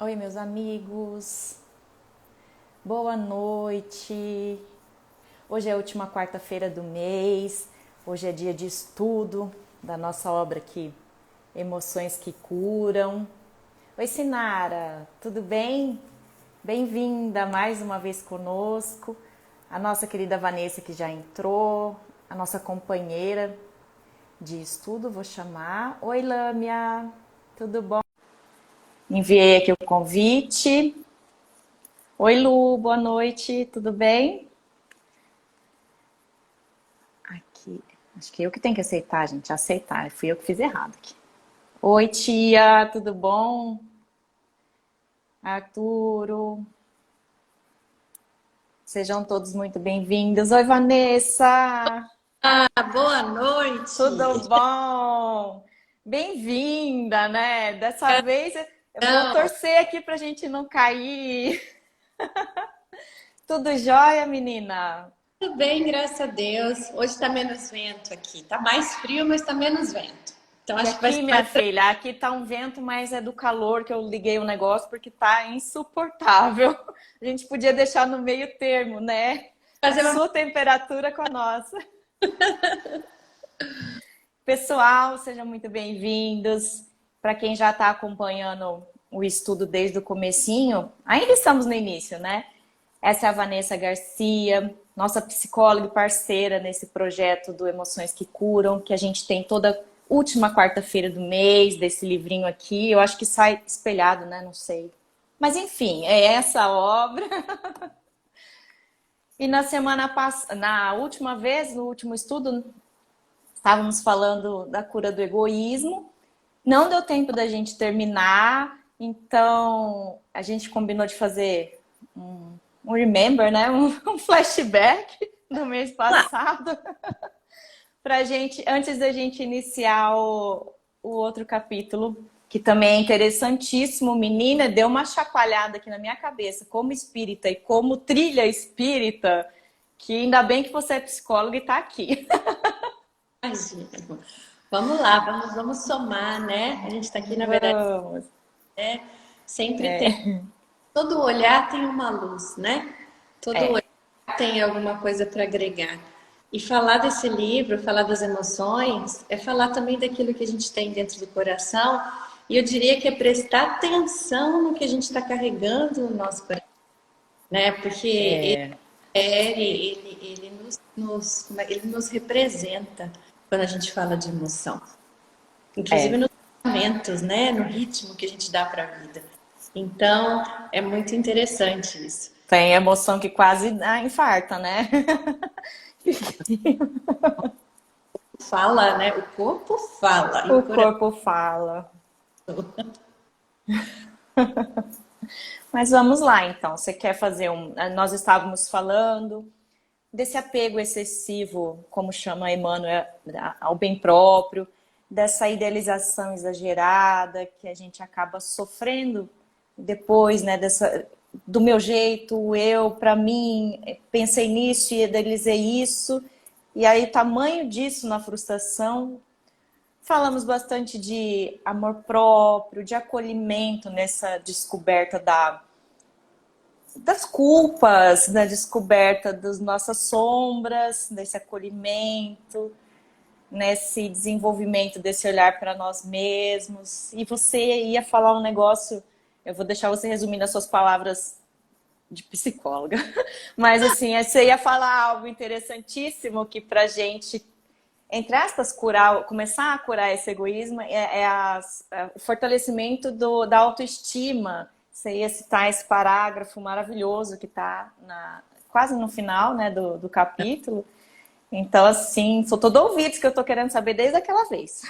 Oi, meus amigos. Boa noite. Hoje é a última quarta-feira do mês. Hoje é dia de estudo da nossa obra aqui, Emoções que Curam. Oi, Sinara, tudo bem? Bem-vinda mais uma vez conosco. A nossa querida Vanessa que já entrou, a nossa companheira de estudo, vou chamar. Oi, Lâmia, tudo bom? Enviei aqui o convite. Oi, Lu, boa noite, tudo bem? Aqui, acho que eu que tenho que aceitar, gente, aceitar, fui eu que fiz errado aqui. Oi, tia, tudo bom? Arturo, sejam todos muito bem-vindos. Oi, Vanessa, Ah, boa noite. tudo bom? Bem-vinda, né? Dessa vez eu vou Então, torcer aqui pra gente não cair. Tudo jóia, menina? tudo bem, graças a Deus. Hoje está menos vento aqui. Tá mais frio, mas está menos vento. Então E acho que vai aqui, ser minha mais filha, aqui tá um vento, mas é do calor que eu liguei o negócio porque tá insuportável. A gente podia deixar no meio termo, né? A fazer uma. sua temperatura com a nossa. Pessoal, sejam muito bem-vindos. Para quem já está acompanhando o estudo desde o comecinho, ainda estamos no início, né? Essa é a Vanessa Garcia, nossa psicóloga e parceira nesse projeto do Emoções que Curam, que a gente tem toda última quarta-feira do mês, desse livrinho aqui. Eu acho que sai espelhado, né? Não sei. Mas enfim, é essa obra. E na semana passada, na última vez, no último estudo, estávamos falando da cura do egoísmo. Não deu tempo da gente terminar, então a gente combinou de fazer um remember, né? Um flashback do mês Lá. passado, pra gente, antes da gente iniciar o outro capítulo, que também é interessantíssimo. Menina, deu uma chacoalhada aqui na minha cabeça, como espírita e como trilha espírita, que ainda bem que você é psicóloga e tá aqui. Imagina. Vamos lá, vamos somar, né? A gente está aqui, na verdade, Vamos. sempre tem. Todo olhar tem uma luz, né? Todo olhar É, tem alguma coisa para agregar. E falar desse livro, falar das emoções, é falar também daquilo que a gente tem dentro do coração. E eu diria que é prestar atenção no que a gente está carregando no nosso coração, né? Porque é, ele ele nos representa quando a gente fala de emoção. Inclusive é. nos momentos, né? No ritmo que a gente dá para a vida. Então, é muito interessante isso. Tem emoção que quase infarta, né? Fala, né? O corpo fala e o O coração. corpo fala. Mas vamos lá, então. Você quer fazer um. Nós estávamos falando desse apego excessivo, como chama Emmanuel, ao bem próprio, dessa idealização exagerada que a gente acaba sofrendo depois, né? Do meu jeito, eu, para mim, pensei nisso e idealizei isso. E aí, tamanho disso na frustração. Falamos bastante de amor próprio, de acolhimento nessa descoberta das culpas, da descoberta das nossas sombras, desse acolhimento, nesse desenvolvimento desse olhar para nós mesmos. E você ia falar um negócio, eu vou deixar você resumir nas suas palavras de psicóloga, mas assim, você ia falar algo interessantíssimo que pra gente, entre aspas, curar, começar a curar esse egoísmo é o fortalecimento da autoestima. Você ia citar esse parágrafo maravilhoso que está quase no final, né, do capítulo. Então, assim, sou todo ouvidos que eu estou querendo saber desde aquela vez.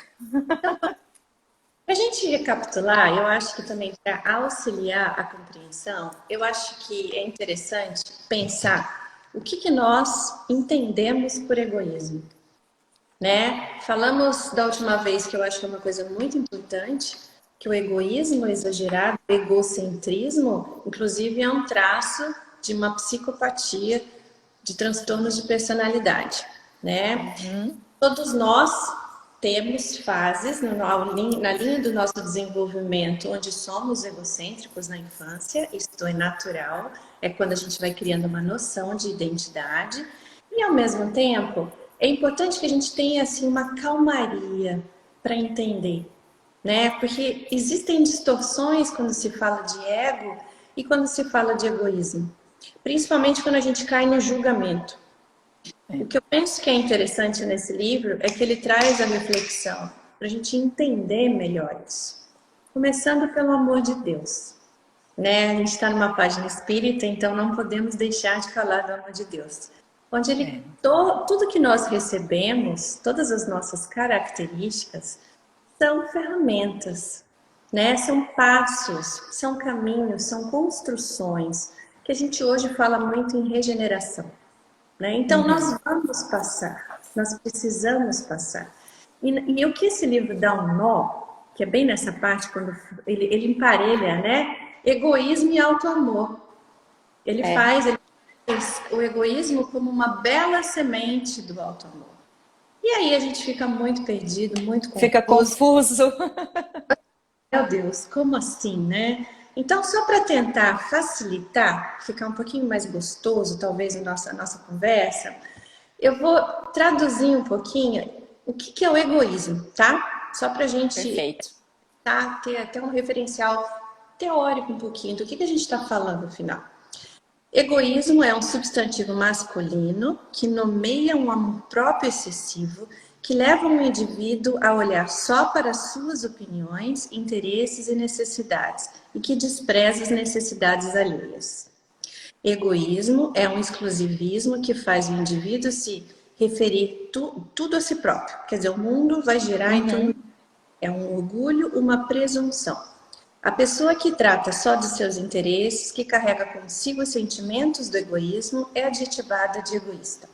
Para a gente recapitular, eu acho que também para auxiliar a compreensão, eu acho que é interessante pensar o que nós entendemos por egoísmo, né? Falamos da última vez que eu acho que é uma coisa muito importante, que o egoísmo exagerado, o egocentrismo, inclusive é um traço de uma psicopatia, de transtornos de personalidade, né? Uhum. Todos nós temos fases na linha do nosso desenvolvimento onde somos egocêntricos na infância, isto é natural, é quando a gente vai criando uma noção de identidade, e ao mesmo tempo é importante que a gente tenha assim uma calmaria para entender, né? Porque existem distorções quando se fala de ego e quando se fala de egoísmo, principalmente quando a gente cai no julgamento. O que eu penso que é interessante nesse livro é que ele traz a reflexão para a gente entender melhor isso. Começando pelo amor de Deus, né? A gente está numa página espírita, então não podemos deixar de falar do amor de Deus. Onde ele, tudo que nós recebemos, todas as nossas características, são ferramentas, né? São passos, são caminhos, são construções, que a gente hoje fala muito em regeneração. Né? Então, nós vamos passar, nós precisamos passar. E o que esse livro dá um nó, que é bem nessa parte, quando ele emparelha, né? Egoísmo e auto-amor. Ele faz o egoísmo como uma bela semente do auto-amor. E aí a gente fica muito perdido, muito confuso. Fica confuso. Meu Deus, como assim, né? Então, só para tentar facilitar, ficar um pouquinho mais gostoso, talvez, a nossa conversa, eu vou traduzir um pouquinho o que é o egoísmo, tá? Só para a gente ter até um referencial teórico um pouquinho do que a gente está falando no final. Egoísmo é um substantivo masculino que nomeia um amor próprio excessivo que leva um indivíduo a olhar só para suas opiniões, interesses e necessidades e que despreza as necessidades alheias. Egoísmo é um exclusivismo que faz o indivíduo se referir tudo a si próprio. Quer dizer, o mundo vai girar em torno. É um orgulho, uma presunção. A pessoa que trata só de seus interesses, que carrega consigo os sentimentos do egoísmo, é adjetivada de egoísta.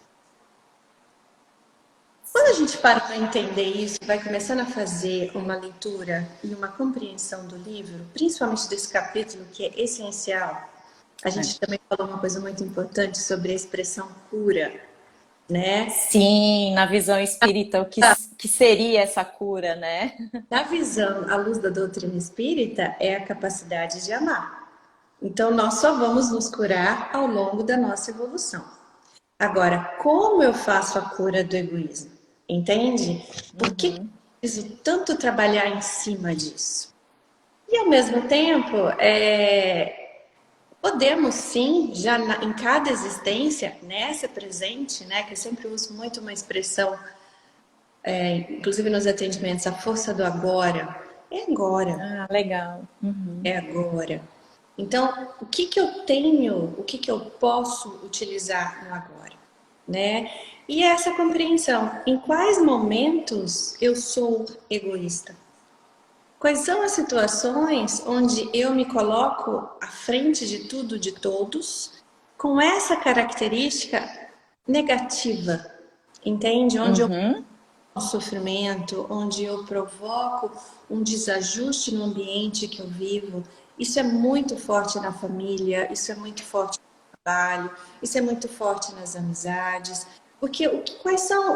Quando a gente para entender isso, vai começando a fazer uma leitura e uma compreensão do livro, principalmente desse capítulo que é essencial, a gente também falou uma coisa muito importante sobre a expressão cura, né? Sim, na visão espírita, o que seria essa cura, né? Na visão, à luz da doutrina espírita, é a capacidade de amar. Então, nós só vamos nos curar ao longo da nossa evolução. Agora, como eu faço a cura do egoísmo? Entende? Por que eu preciso tanto trabalhar em cima disso? E ao mesmo tempo, podemos sim, já em cada existência, nessa presente, né, que eu sempre uso muito uma expressão, inclusive nos atendimentos, a força do agora. É agora. Ah, legal. É agora. Então, o que eu tenho, o que eu posso utilizar no agora, né? E essa compreensão, em quais momentos eu sou egoísta? Quais são as situações onde eu me coloco à frente de tudo, de todos, com essa característica negativa, entende? Onde eu provoco um sofrimento, onde eu provoco um desajuste no ambiente que eu vivo. Isso é muito forte na família, isso é muito forte no trabalho, isso é muito forte nas amizades. Porque o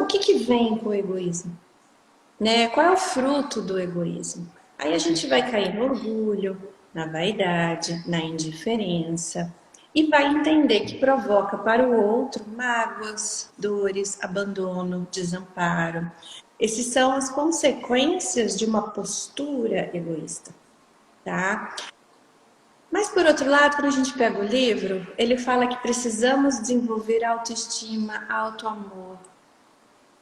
que vem com o egoísmo? Né? Qual é o fruto do egoísmo? Aí a gente vai cair no orgulho, na vaidade, na indiferença e vai entender que provoca para o outro mágoas, dores, abandono, desamparo. Essas são as consequências de uma postura egoísta, tá? Mas, por outro lado, quando a gente pega o livro, ele fala que precisamos desenvolver autoestima, autoamor.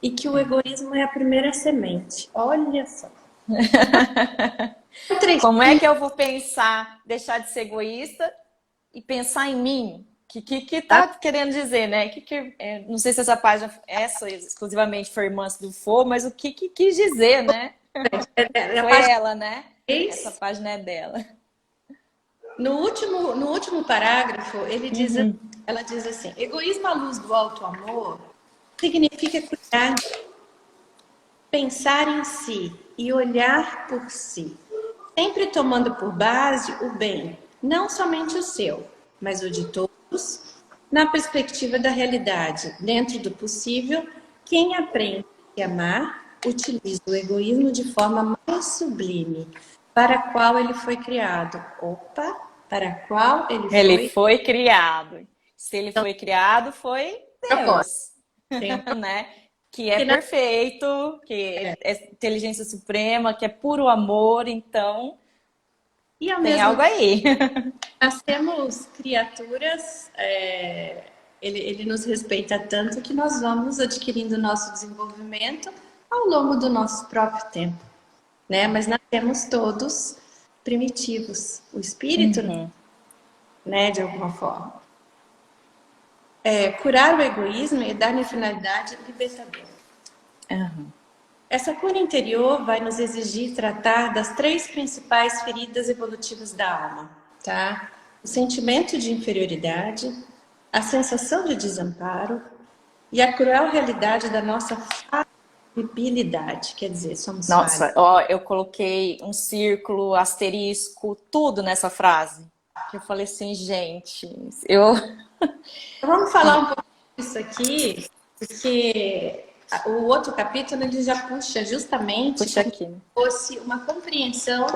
E que o egoísmo é a primeira semente. Olha só. Como é que eu vou deixar de ser egoísta e pensar em mim? O que tá querendo dizer, né? Não sei se essa página exclusivamente foi Irmãs do Fogo, mas o que quis dizer, né? Foi ela, né? Essa página é dela. No último parágrafo, ela diz assim: egoísmo à luz do auto-amor significa cuidar, pensar em si e olhar por si, sempre tomando por base o bem, não somente o seu, mas o de todos, na perspectiva da realidade. Dentro do possível, quem aprende a amar utiliza o egoísmo de forma mais sublime, para a qual ele foi criado. Opa, para a qual ele Ele foi foi criado. Se ele foi criado, foi propósito. Deus, Tem um né? Que é que na- perfeito, que é inteligência suprema, que é puro amor, então E ao tem mesmo algo aí. nós temos criaturas, ele nos respeita tanto que nós vamos adquirindo nosso desenvolvimento ao longo do nosso próprio tempo, né? Mas nós temos todos primitivos, o espírito, né, de alguma forma. Curar o egoísmo e dar-lhe finalidade libertadora. Uhum. Essa cura interior vai nos exigir tratar das 3 principais feridas evolutivas da alma, tá? O sentimento de inferioridade, a sensação de desamparo e a cruel realidade da nossa falibilidade, quer dizer, somos falhos. Nossa, ó, eu coloquei um círculo, asterisco, tudo nessa frase. Que eu falei assim, gente, eu. Vamos falar um pouco disso aqui, porque o outro capítulo ele já puxa justamente Puxa como se aqui. fosse uma compreensão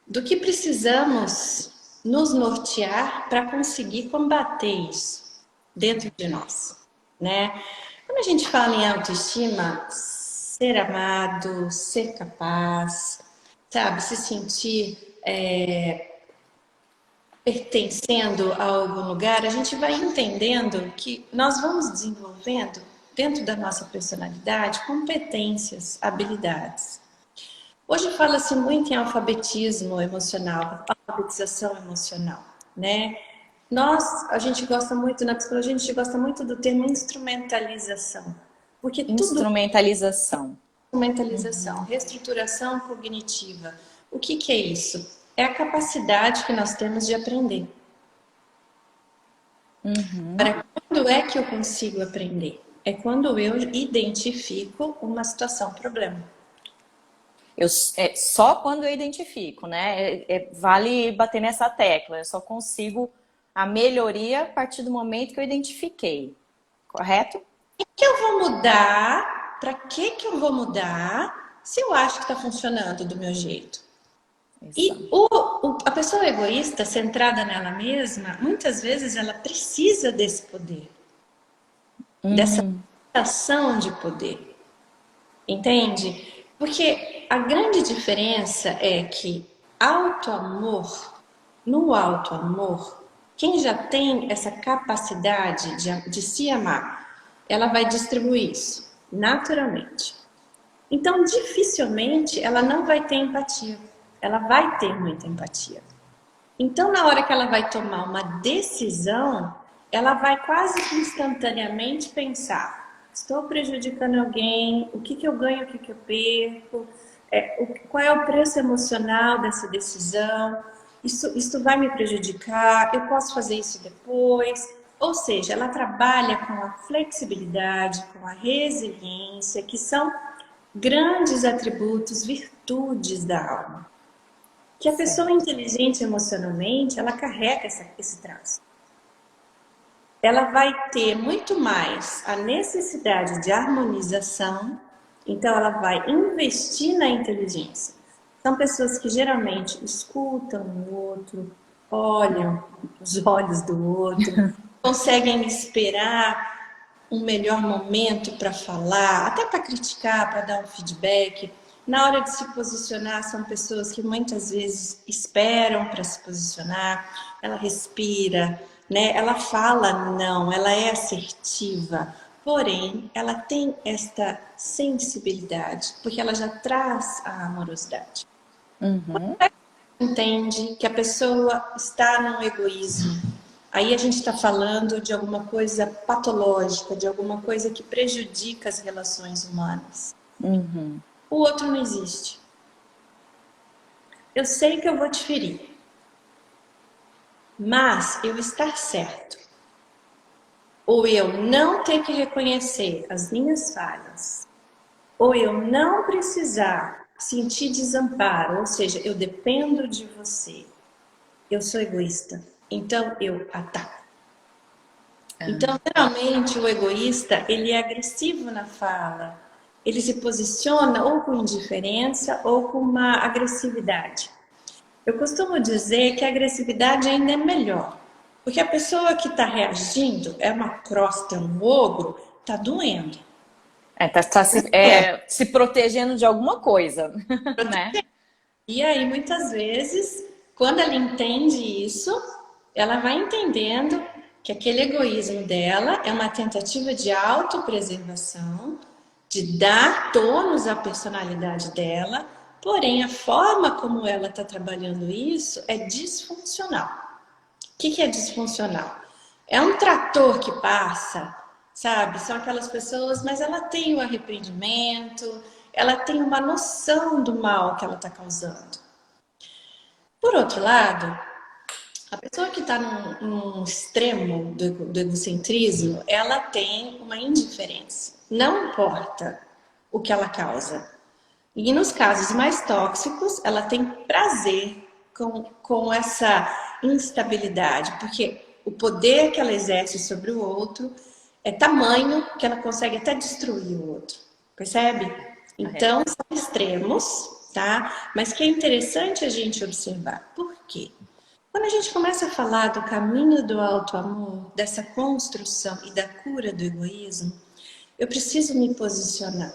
do que precisamos nos nortear para conseguir combater isso dentro de nós, né? Quando a gente fala em autoestima, ser amado, ser capaz, sabe, se sentir pertencendo a algum lugar, a gente vai entendendo que nós vamos desenvolvendo dentro da nossa personalidade competências, habilidades. Hoje fala-se muito em alfabetismo emocional, alfabetização emocional, né? A gente gosta muito, na psicologia, a gente gosta muito do termo instrumentalização, porque tudo Instrumentalização. é instrumentalização, reestruturação cognitiva. O que é isso? É a capacidade que nós temos de aprender. Para quando é que eu consigo aprender? É quando eu identifico uma situação, problema. Só quando eu identifico, né? Vale bater nessa tecla. Eu só consigo a melhoria a partir do momento que eu identifiquei. Correto? O que eu vou mudar? Para que eu vou mudar se eu acho que está funcionando do meu jeito? E a pessoa egoísta, centrada nela mesma, muitas vezes ela precisa desse poder, dessa sensação de poder. Entende? Porque a grande diferença é que no alto amor, quem já tem essa capacidade de se amar, ela vai distribuir isso naturalmente. Então, dificilmente ela não vai ter empatia. Ela vai ter muita empatia. Então, na hora que ela vai tomar uma decisão, ela vai quase que instantaneamente pensar: estou prejudicando alguém, o que eu ganho, o que eu perco, qual é o preço emocional dessa decisão, isso vai me prejudicar, eu posso fazer isso depois. Ou seja, ela trabalha com a flexibilidade, com a resiliência, que são grandes atributos, virtudes da alma. Que a pessoa inteligente emocionalmente, ela carrega esse traço. Ela vai ter muito mais a necessidade de harmonização, então ela vai investir na inteligência. São pessoas que geralmente escutam o outro, olham os olhos do outro, conseguem esperar um melhor momento para falar, até para criticar, para dar um feedback. Na hora de se posicionar, são pessoas que muitas vezes esperam para se posicionar, ela respira, né? Ela fala não, ela é assertiva, porém, ela tem esta sensibilidade, porque ela já traz a amorosidade. Entende que a pessoa está num egoísmo. Aí a gente está falando de alguma coisa patológica, de alguma coisa que prejudica as relações humanas. O outro não existe. Eu sei que eu vou te ferir, mas eu estar certo, ou eu não ter que reconhecer as minhas falhas, ou eu não precisar sentir desamparo, ou seja, eu dependo de você, eu sou egoísta, então eu ataco. Então, geralmente, o egoísta, ele é agressivo na fala, ele se posiciona ou com indiferença ou com uma agressividade. Eu costumo dizer que a agressividade ainda é melhor, porque a pessoa que está reagindo é uma crosta, é um ogro, está doendo. Tá se protegendo de alguma coisa, né? E aí, muitas vezes, quando ela entende isso, ela vai entendendo que aquele egoísmo dela é uma tentativa de autopreservação, de dar tônus à personalidade dela, porém a forma como ela está trabalhando isso é disfuncional. O que é disfuncional? É um trator que passa, sabe? São aquelas pessoas, mas ela tem o arrependimento, ela tem uma noção do mal que ela está causando. Por outro lado, a pessoa que está num extremo do egocentrismo, ela tem uma indiferença. Não importa o que ela causa. E nos casos mais tóxicos, ela tem prazer com essa instabilidade, porque o poder que ela exerce sobre o outro é tamanho que ela consegue até destruir o outro. Percebe? Então, são extremos, tá? Mas que é interessante a gente observar. Por quê? Quando a gente começa a falar do caminho do auto-amor, dessa construção e da cura do egoísmo, eu preciso me posicionar.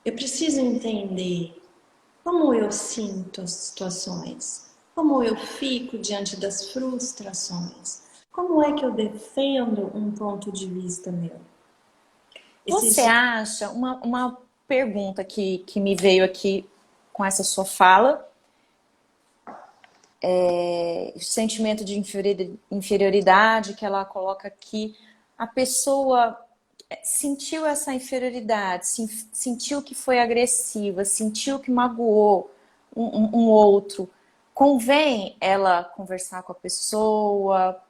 Eu preciso entender como eu sinto as situações, como eu fico diante das frustrações, como é que eu defendo um ponto de vista meu. Você acha, uma pergunta que me veio aqui com essa sua fala, o sentimento de inferioridade que ela coloca aqui, a pessoa sentiu essa inferioridade, sentiu que foi agressiva, sentiu que magoou um outro. Convém ela conversar com a pessoa,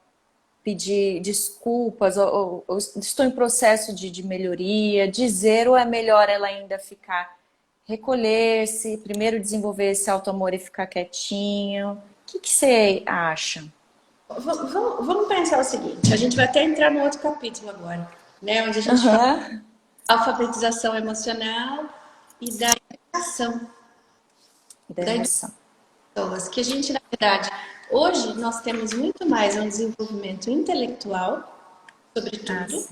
pedir desculpas, ou estou em processo de melhoria, dizer, ou é melhor ela ainda ficar, recolher-se, primeiro desenvolver esse auto-amor e ficar quietinho? O que você acha? Vamos pensar o seguinte, a gente vai até entrar no outro capítulo agora, né? Onde a gente fala da alfabetização emocional e da educação. Da emoção. Pessoas, que a gente, na verdade, hoje nós temos muito mais um desenvolvimento intelectual, sobretudo,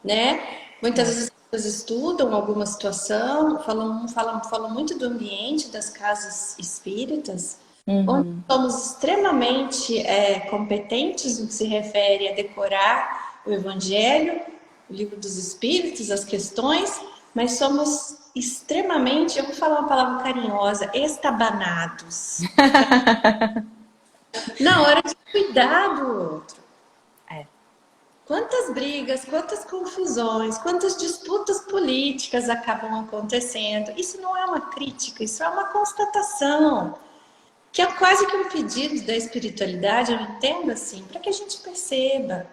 né? Muitas vezes as pessoas estudam alguma situação, falam muito do ambiente das casas espíritas, onde somos extremamente competentes no que se refere a decorar o Evangelho, o Livro dos Espíritos, as questões, mas somos extremamente, eu vou falar uma palavra carinhosa, estabanados. Na hora de cuidar do outro. Quantas brigas, quantas confusões, quantas disputas políticas acabam acontecendo. Isso não é uma crítica, isso é uma constatação. Que é quase que um pedido da espiritualidade, eu entendo assim, para que a gente perceba.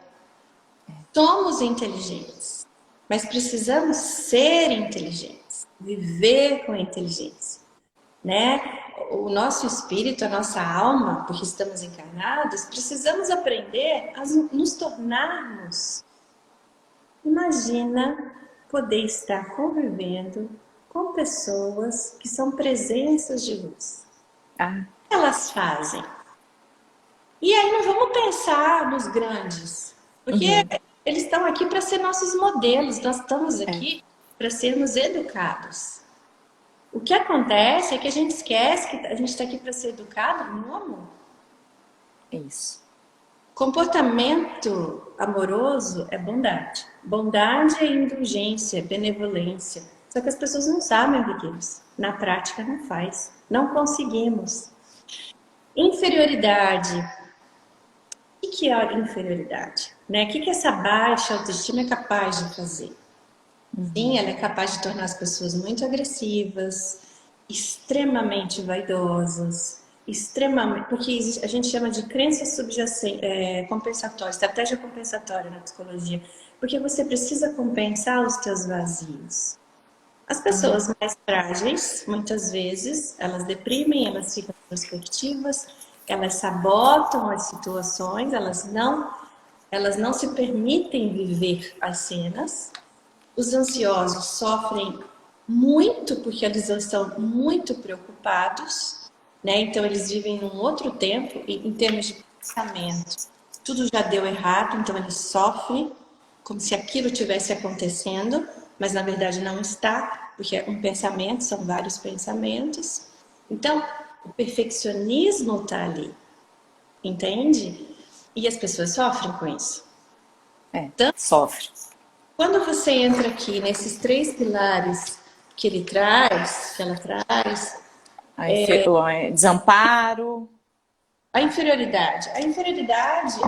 Somos inteligentes, mas precisamos ser inteligentes, viver com inteligência, né? O nosso espírito, a nossa alma, porque estamos encarnados, precisamos aprender a nos tornarmos. Imagina poder estar convivendo com pessoas que são presenças de luz. O que elas fazem? E aí não vamos pensar nos grandes, porque eles estão aqui para ser nossos modelos, nós estamos aqui para sermos educados. O que acontece é que a gente esquece que a gente está aqui para ser educado no amor. Isso. Comportamento amoroso é bondade. Bondade é indulgência, é benevolência. Só que as pessoas não sabem o que é isso. Na prática não faz. Não conseguimos. Inferioridade. O que é a inferioridade? Né? O que essa baixa autoestima é capaz de fazer? Sim, ela é capaz de tornar as pessoas muito agressivas, extremamente vaidosas, extremamente, porque a gente chama de crença subjacente, compensatória, estratégia compensatória na psicologia, porque você precisa compensar os teus vazios. As pessoas mais frágeis, muitas vezes, elas deprimem, elas ficam introspectivas, elas sabotam as situações, elas não se permitem viver as cenas. Os ansiosos sofrem muito porque eles estão muito preocupados, né? Então eles vivem num outro tempo em termos de pensamento. Tudo já deu errado, então eles sofrem como se aquilo tivesse acontecendo, mas na verdade não está, porque é um pensamento, são vários pensamentos. Então, o perfeccionismo está ali, entende? E as pessoas sofrem com isso. Sofre. Quando você entra aqui nesses três pilares que ele traz, que ela traz, O desamparo. a inferioridade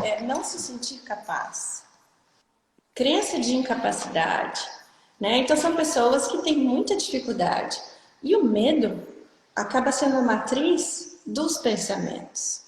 é não se sentir capaz, crença de incapacidade, né? Então são pessoas que têm muita dificuldade e o medo acaba sendo a matriz dos pensamentos.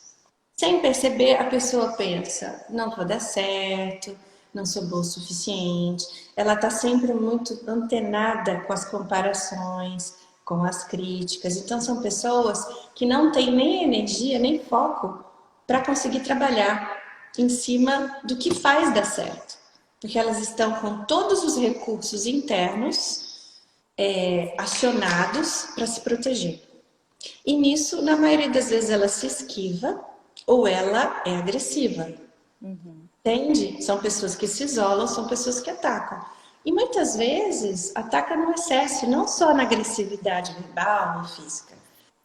Sem perceber, a pessoa pensa: não vou dar certo, não sou boa o suficiente. Ela está sempre muito antenada com as comparações, com as críticas. Então, são pessoas que não têm nem energia, nem foco para conseguir trabalhar em cima do que faz dar certo. Porque elas estão com todos os recursos internos acionados para se proteger. E nisso, na maioria das vezes, ela se esquiva ou ela é agressiva. Entende? São pessoas que se isolam, são pessoas que atacam. E muitas vezes ataca no excesso, não só na agressividade verbal ou física.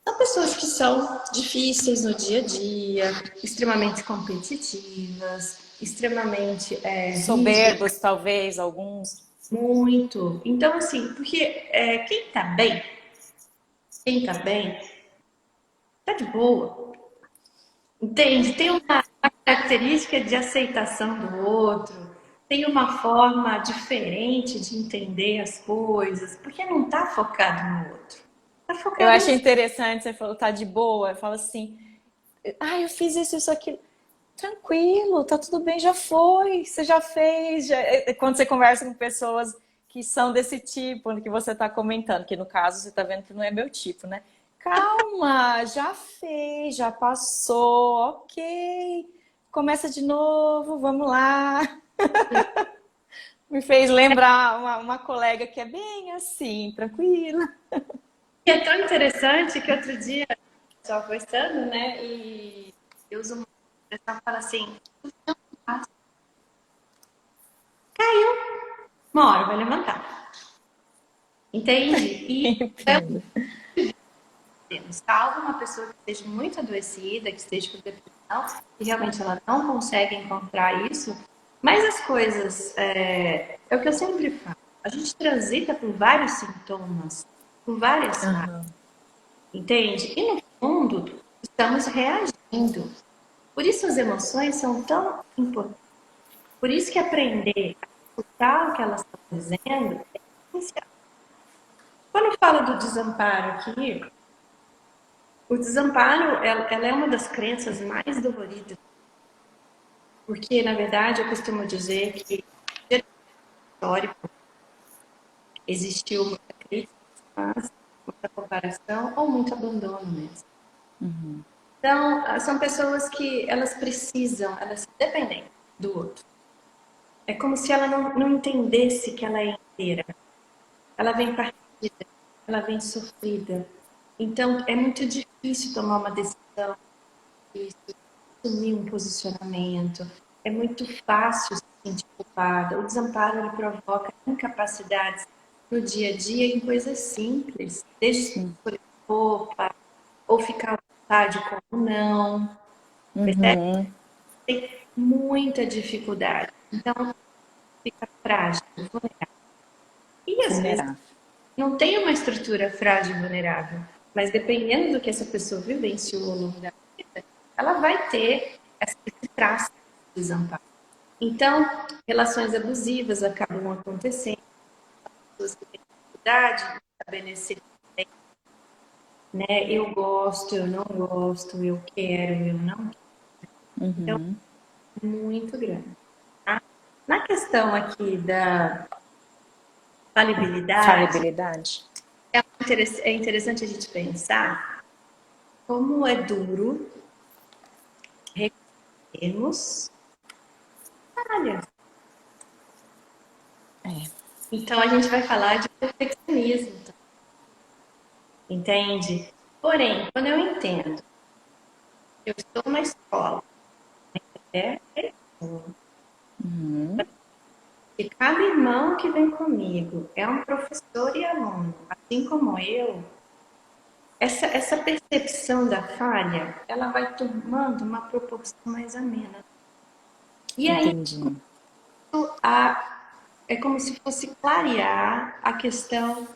São pessoas que são difíceis no dia a dia, extremamente competitivas, extremamente rígidas, Soberbos, talvez, alguns. muito. Então, assim, porque quem tá bem, tá de boa. Entende? Tem uma característica de aceitação do outro, tem uma forma diferente de entender as coisas, porque não está focado no outro. Está Eu focado em achei si. interessante, você falou, tá de boa. Eu falo assim, eu fiz isso, aquilo. Tranquilo, tá tudo bem, já foi, você já fez. Quando você conversa com pessoas que são desse tipo, que você tá comentando, que no caso você tá vendo que não é meu tipo, né? Calma, já fez, já passou, ok. Começa de novo, vamos lá. Me fez lembrar uma colega que é bem assim, tranquila. E é tão interessante que outro dia eu estava conversando, né? E eu uso uma expressão que fala assim: uma hora vai levantar. Entende? E Entendo. salvo uma pessoa que esteja muito adoecida, que esteja com depressão, e realmente ela não consegue encontrar isso, mas as coisas, é o que eu sempre falo, a gente transita por vários sintomas, por várias fases, Aham. entende? E no fundo, estamos reagindo. Por isso as emoções são tão importantes. Por isso que aprender a escutar o que elas estão dizendo é essencial. Quando eu falo do desamparo aqui, o desamparo, ela é uma das crenças mais doloridas, porque, na verdade, eu costumo dizer que no histórico existiu muita crítica, mas muita comparação ou muito abandono mesmo. Então, são pessoas que elas precisam, elas dependem do outro. É como se ela não entendesse que ela é inteira. Ela vem partida, ela vem sofrida. Então, é muito difícil tomar uma decisão, assumir um posicionamento. É muito fácil se sentir culpada. O desamparo ele provoca incapacidades no dia a dia em coisas simples, desde escolher roupa ou ficar à vontade como não. Percebe? Uhum. Tem muita dificuldade. Então fica frágil, vulnerável. E às vezes Vulnerável. não tem uma estrutura frágil e vulnerável, mas dependendo do que essa pessoa vivenciou ao longo da vida, ela vai ter esse traço de desamparo. Então, relações abusivas acabam acontecendo, pessoas que têm dificuldade de estabelecer, né? Eu gosto, eu não gosto, eu quero, eu não quero. Então, é muito grande. Tá? Na questão aqui da falibilidade, Falibilidade. é interessante a gente pensar como é duro reconhecermos falhas. É. Então a gente vai falar de perfeccionismo, entende? Porém, quando eu entendo, eu estou numa escola, é, Uhum. e cada irmão que vem comigo é um professor e aluno, assim como eu, essa percepção da falha, ela vai tomando uma proporção mais amena. E aí Entendi. é como se fosse clarear a questão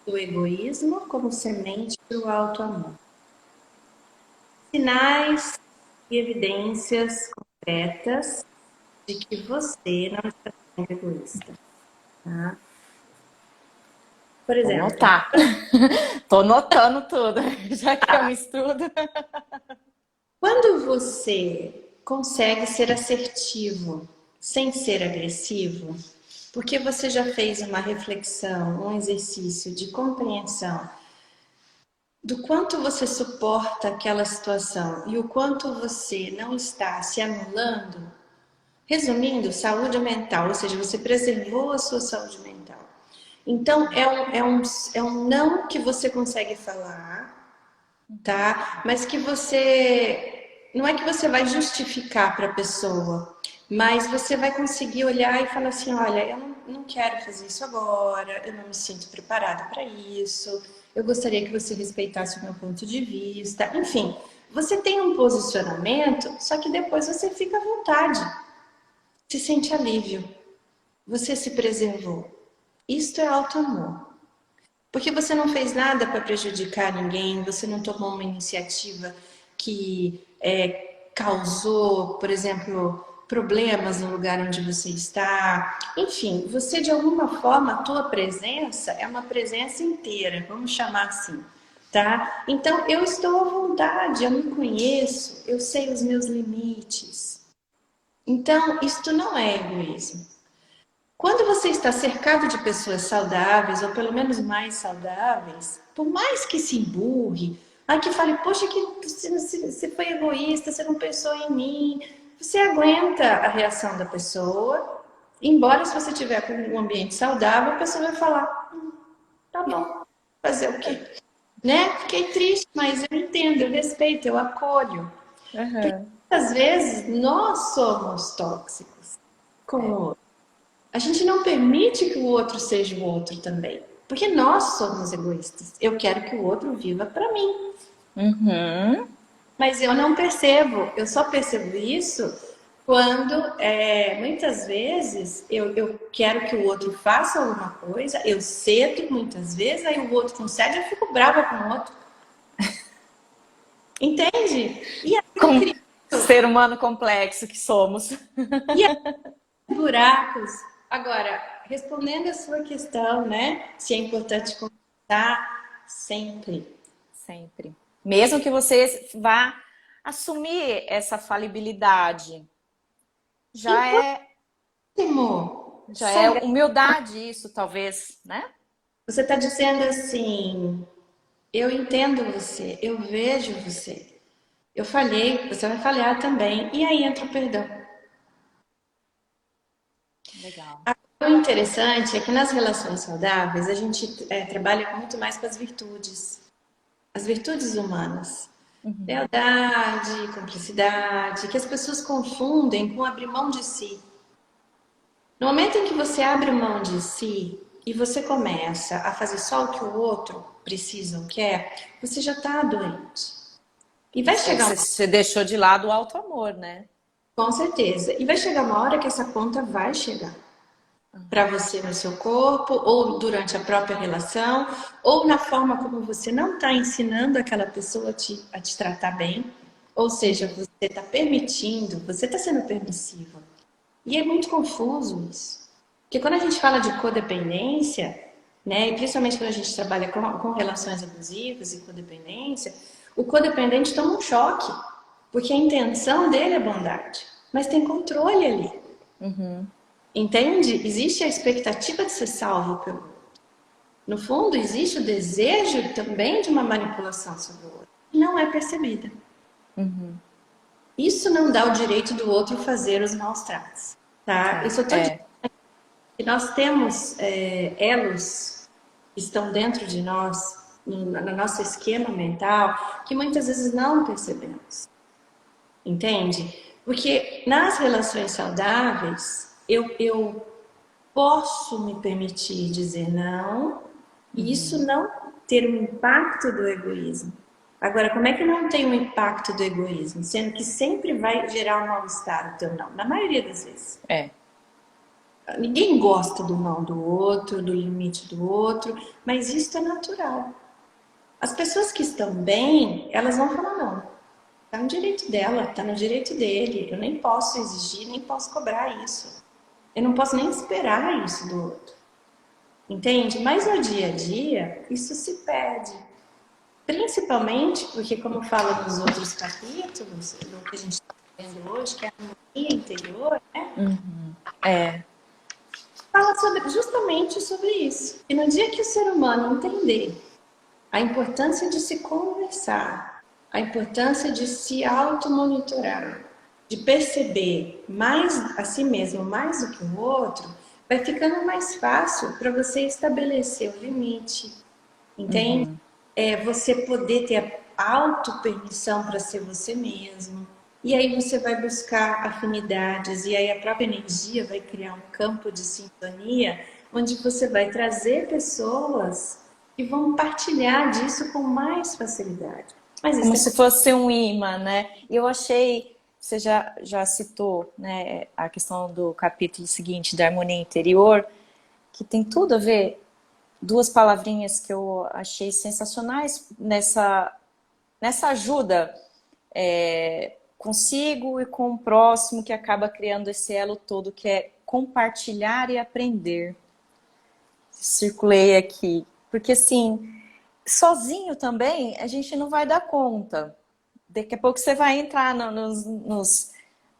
do egoísmo como semente para o auto-amor. Sinais e evidências concretas de que você não está sendo egoísta. Tá? Por Vou exemplo, notar. Tô notando tudo, já que é um estudo. quando você consegue ser assertivo sem ser agressivo, porque você já fez uma reflexão, um exercício de compreensão do quanto você suporta aquela situação e o quanto você não está se anulando. Resumindo, saúde mental, ou seja, você preservou a sua saúde mental. Então, é um não que você consegue falar, tá? Mas que você. Não é que você vai justificar para a pessoa, mas você vai conseguir olhar e falar assim: olha, eu não quero fazer isso agora, eu não me sinto preparada para isso, eu gostaria que você respeitasse o meu ponto de vista. Enfim, você tem um posicionamento, só que depois você fica à vontade, se sente alívio, você se preservou. Isto é auto-amor. Porque você não fez nada para prejudicar ninguém, você não tomou uma iniciativa que causou, por exemplo, problemas no lugar onde você está. Enfim, você de alguma forma, a tua presença é uma presença inteira, vamos chamar assim, tá? Então eu estou à vontade, eu me conheço, eu sei os meus limites. Então, isto não é egoísmo. Quando você está cercado de pessoas saudáveis, ou pelo menos mais saudáveis, por mais que se emburre, aí que fale, poxa, que você foi egoísta, você não pensou em mim, você aguenta a reação da pessoa, embora se você tiver com um ambiente saudável, a pessoa vai falar, tá bom, fazer o quê? Né? Fiquei triste, mas eu entendo, eu respeito, eu acolho. Uhum. Às vezes nós somos tóxicos com o É. outro. A gente não permite que o outro seja o outro também. Porque nós somos egoístas. Eu quero que o outro viva para mim. Uhum. Mas eu não percebo. Eu só percebo isso quando, muitas vezes, eu quero que o outro faça alguma coisa, eu cedo muitas vezes, aí o outro não cede, eu fico brava com o outro. Entende? E aí eu Com crio. ser humano complexo que somos. E aí buracos. Agora, respondendo a sua questão, né? Se é importante conversar, sempre. Sempre. Mesmo que você vá assumir essa falibilidade, já é, Próximo, já é sagrado. humildade isso, talvez, né? Você está dizendo assim: eu entendo você, eu vejo você. Eu falhei, você vai falhar também. E aí entra o perdão. Legal. O interessante é que nas relações saudáveis a gente trabalha muito mais com as virtudes humanas. Uhum. Lealdade, cumplicidade, que as pessoas confundem com abrir mão de si. No momento em que você abre mão de si e você começa a fazer só o que o outro precisa ou quer, você já está doente. E vai Isso, chegar uma, você deixou de lado o alto amor, né? com certeza, e vai chegar uma hora que essa conta vai chegar para você no seu corpo, ou durante a própria relação, ou na forma como você não está ensinando aquela pessoa a te tratar bem, ou seja, você está permitindo, você está sendo permissiva. E é muito confuso isso. Porque quando a gente fala de codependência, né, e principalmente quando a gente trabalha com relações abusivas e codependência, o codependente toma um choque, porque a intenção dele é bondade, mas tem controle ali. Uhum. Entende? Existe a expectativa de ser salvo pelo outro. No fundo, existe o desejo também de uma manipulação sobre o outro, que não é percebida. Uhum. Isso não dá o direito do outro fazer os maus tratos, tá? Tá. Isso eu tô É. que nós temos elos que estão dentro de nós, no nosso esquema mental, que muitas vezes não percebemos. Entende? Porque nas relações saudáveis, eu posso me permitir dizer não, e isso não ter um impacto do egoísmo. Agora, como é que não tem um impacto do egoísmo? Sendo que sempre vai gerar um mal-estar o teu não, na maioria das vezes. Ninguém gosta do não do outro, do limite do outro, mas isso é natural. As pessoas que estão bem, elas vão falar não. Tá no direito dela, tá no direito dele. Eu nem posso exigir, nem posso cobrar isso. Eu não posso nem esperar isso do outro. Entende? Mas no dia a dia, isso se perde. Principalmente porque, como fala nos outros capítulos, do que a gente está vendo hoje, que é a harmonia interior, né? Fala justamente sobre isso. E no dia que o ser humano entender a importância de se conversar, a importância de se automonitorar, de perceber mais a si mesmo mais do que o outro, vai ficando mais fácil para você estabelecer o limite, entende? Você poder ter a auto-permissão para ser você mesmo. E aí você vai buscar afinidades, e aí a própria energia vai criar um campo de sintonia, onde você vai trazer pessoas que vão partilhar disso com mais facilidade. Mas Como isso se fosse um imã, né? E eu achei, você já citou, né, a questão do capítulo seguinte, da harmonia interior, que tem tudo a ver, duas palavrinhas que eu achei sensacionais nessa ajuda consigo e com o próximo, que acaba criando esse elo todo, que é compartilhar e aprender. Circulei aqui. Porque assim, sozinho também a gente não vai dar conta. Daqui a pouco você vai entrar nos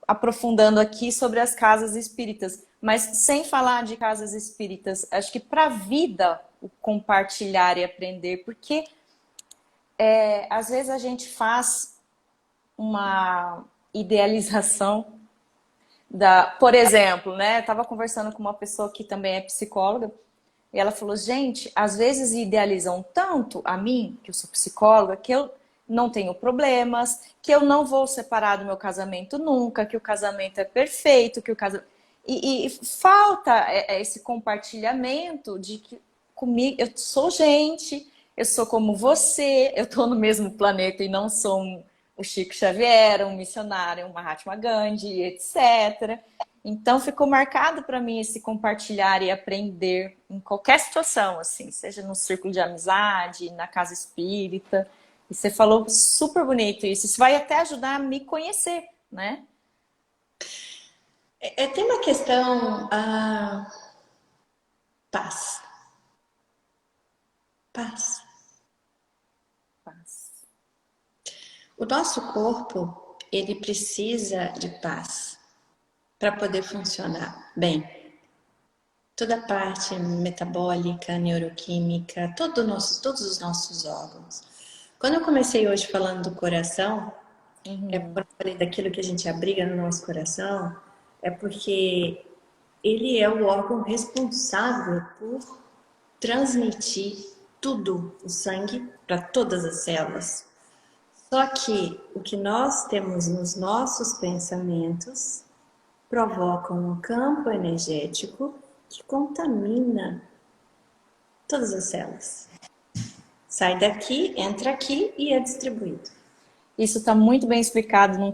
aprofundando aqui sobre as casas espíritas. Mas sem falar de casas espíritas, acho que para a vida o compartilhar e aprender, porque às vezes a gente faz uma idealização por exemplo, né? Eu estava conversando com uma pessoa que também é psicóloga, e ela falou, gente, às vezes idealizam tanto a mim, que eu sou psicóloga, que eu não tenho problemas, que eu não vou separar do meu casamento nunca, que o casamento é perfeito, que o casamento... E falta esse compartilhamento de que comigo, eu sou gente, eu sou como você, eu estou no mesmo planeta e não sou o Chico Xavier, um missionário, um Mahatma Gandhi, etc. Então ficou marcado para mim esse compartilhar e aprender em qualquer situação, assim, seja no círculo de amizade, na casa espírita. E você falou super bonito isso. Isso vai até ajudar a me conhecer, né? tem uma questão paz. Paz. Paz. O nosso corpo, ele precisa de paz para poder funcionar bem. Toda a parte metabólica, neuroquímica, todos os nossos órgãos. Quando eu comecei hoje falando do coração, quando eu falei daquilo que a gente abriga no nosso coração, é porque ele é o órgão responsável por transmitir tudo, o sangue, para todas as células. Só que o que nós temos nos nossos pensamentos provoca um campo energético que contamina todas as células. Sai daqui, entra aqui e é distribuído. Isso está muito bem explicado no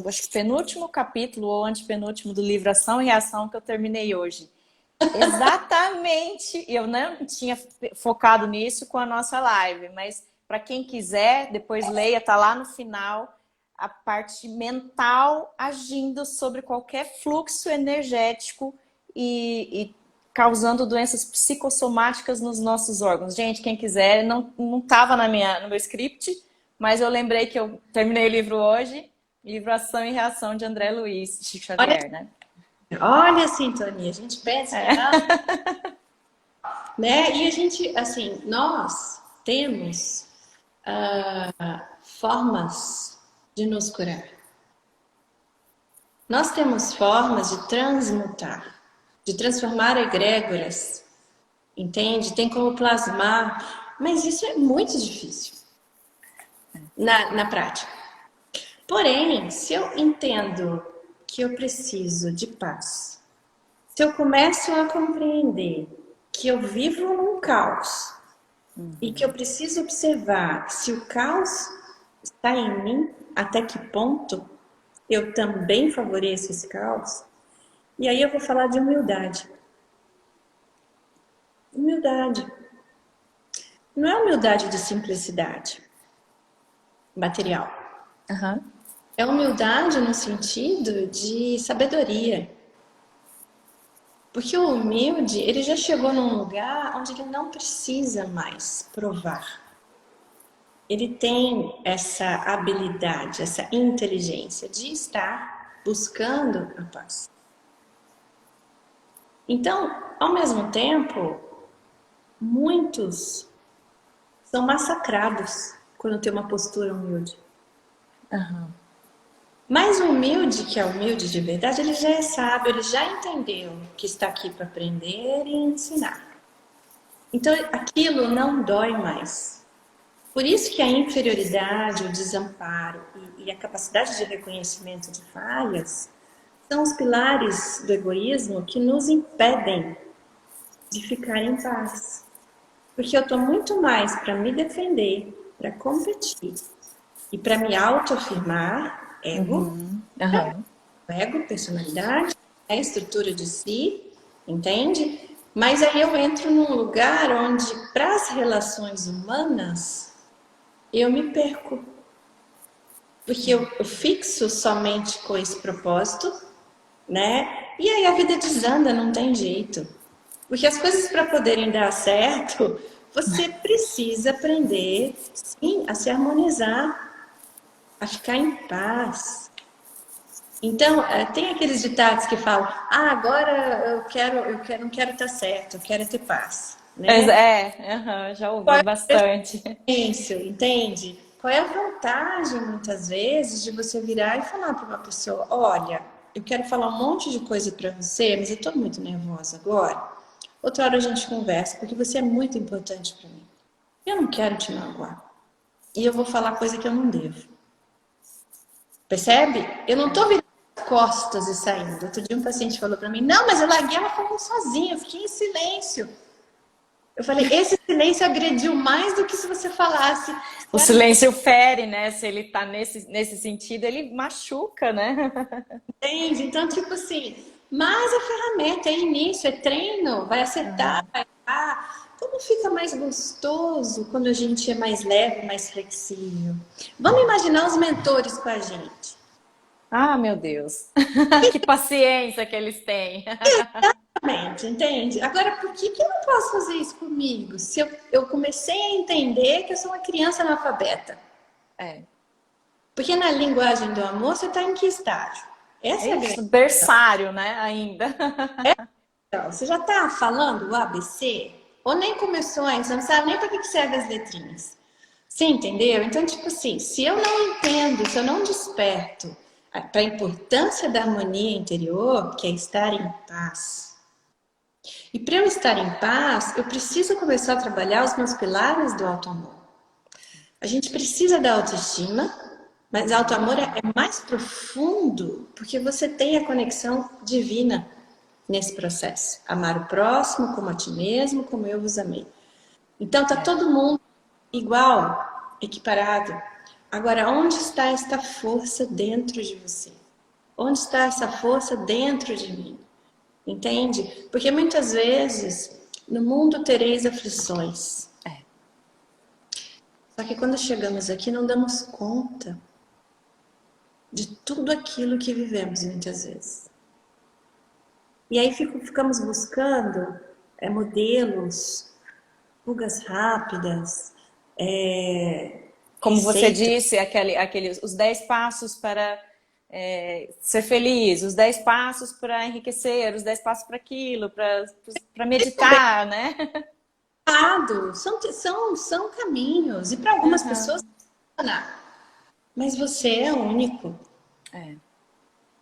acho que penúltimo capítulo ou antepenúltimo do livro Ação e Reação que eu terminei hoje. Exatamente! Eu não tinha focado nisso com a nossa live, mas para quem quiser, depois leia, tá lá no final, a parte mental agindo sobre qualquer fluxo energético e causando doenças psicossomáticas nos nossos órgãos. Gente, quem quiser, não estava no meu script, mas eu lembrei que eu terminei o livro hoje, livro Ação e Reação de André Luiz, de Chico Xavier, né? Olha a sintonia, a gente pensa que né? E a gente, assim, nós temos formas de nos curar. Nós temos formas de transmutar. de transformar egrégoras, entende? Tem como plasmar, mas isso é muito difícil na prática. Porém, se eu entendo que eu preciso de paz, se eu começo a compreender que eu vivo num caos e que eu preciso observar se o caos está em mim, até que ponto eu também favoreço esse caos, e aí eu vou falar de humildade. Humildade. Não é humildade de simplicidade material. Aham. É humildade no sentido de sabedoria. Porque o humilde, ele já chegou num lugar onde ele não precisa mais provar. Ele tem essa habilidade, essa inteligência de estar buscando a paz. Então, ao mesmo tempo, muitos são massacrados quando tem uma postura humilde. Aham. Mas o humilde, que é humilde de verdade, ele já é sábio, ele já entendeu que está aqui para aprender e ensinar. Então, aquilo não dói mais. Por isso que a inferioridade, o desamparo e a capacidade de reconhecimento de falhas são os pilares do egoísmo que nos impedem de ficar em paz. Porque eu estou muito mais para me defender, para competir e para me autoafirmar, ego, Aham. ego, personalidade, estrutura de si, entende? Mas aí eu entro num lugar onde, para as relações humanas, eu me perco. Porque eu fixo somente com esse propósito, né? E aí a vida desanda, não tem jeito. Porque as coisas para poderem dar certo, você precisa aprender, sim, a se harmonizar, a ficar em paz. Então, tem aqueles ditados que falam: ah, agora não quero estar certo, eu quero ter paz, né? Aham, já Qual ouvi é bastante. isso, entende? Qual é a vantagem, muitas vezes, de você virar e falar para uma pessoa: olha, eu quero falar um monte de coisa para você, mas eu estou muito nervosa agora. Outra hora a gente conversa, porque você é muito importante para mim. Eu não quero te magoar. E eu vou falar coisa que eu não devo. Percebe? Eu não estou virando as costas e saindo. Outro dia um paciente falou para mim: não, mas eu larguei ela falando sozinha, eu fiquei em silêncio. Eu falei: esse silêncio agrediu mais do que se você falasse. O silêncio fere, né? Se ele tá nesse sentido, ele machuca, né? Entende? Então, tipo assim, mas a ferramenta é início, é treino, vai acertar, vai errar. Como fica mais gostoso quando a gente é mais leve, mais flexível? Vamos imaginar os mentores com a gente. Ah, meu Deus. Que paciência que eles têm. Exatamente, entende? Agora, por que eu não posso fazer isso comigo? Se eu comecei a entender que eu sou uma criança analfabeta. É. Porque na linguagem do amor, você está em que estágio? Essa É é a isso, grande. berçário, né? Ainda. Então, você já está falando o ABC? Ou nem começou ainda, você não sabe nem para que servem as letrinhas. Você entendeu? Então, tipo assim, se eu não entendo, se eu não desperto para a importância da harmonia interior, que é estar em paz. E para eu estar em paz, eu preciso começar a trabalhar os meus pilares do auto-amor. A gente precisa da autoestima, mas auto-amor é mais profundo porque você tem a conexão divina nesse processo. Amar o próximo como a ti mesmo, como eu vos amei. Então tá todo mundo igual, equiparado. Agora, onde está esta força dentro de você? Onde está essa força dentro de mim? Entende? Porque muitas vezes no mundo tereis aflições. É. Só que quando chegamos aqui não damos conta de tudo aquilo que vivemos muitas vezes. E aí ficamos buscando modelos, fugas rápidas, Como você receitas. disse, os 10 passos para ser feliz, os 10 passos para enriquecer, os 10 passos para aquilo, para meditar, né? São caminhos. E para algumas pessoas, Uhum. mas você é único. É.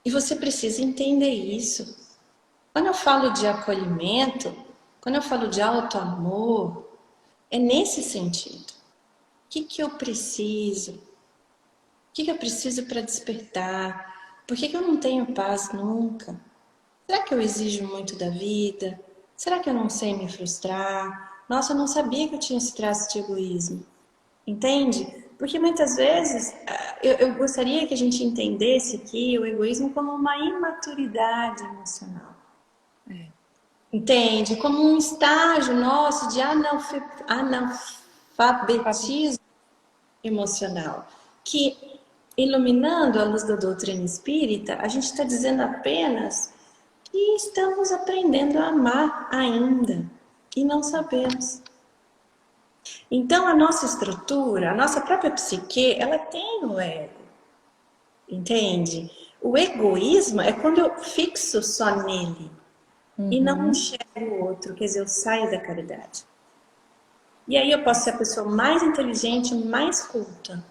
E você precisa entender isso. Quando eu falo de acolhimento, quando eu falo de auto-amor, é nesse sentido. O que que eu preciso? O que que eu preciso para despertar? Por que que eu não tenho paz nunca? Será que eu exijo muito da vida? Será que eu não sei me frustrar? Nossa, eu não sabia que eu tinha esse traço de egoísmo. Entende? Porque muitas vezes eu gostaria que a gente entendesse aqui o egoísmo como uma imaturidade emocional. Entende? Como um estágio nosso de analfabetismo emocional. Que, iluminando a luz da doutrina espírita, a gente está dizendo apenas que estamos aprendendo a amar ainda e não sabemos. Então, a nossa estrutura, a nossa própria psique, ela tem o ego, entende? O egoísmo é quando eu fixo só nele e não enxergo o outro, quer dizer, eu saio da caridade. E aí eu posso ser a pessoa mais inteligente, mais culta,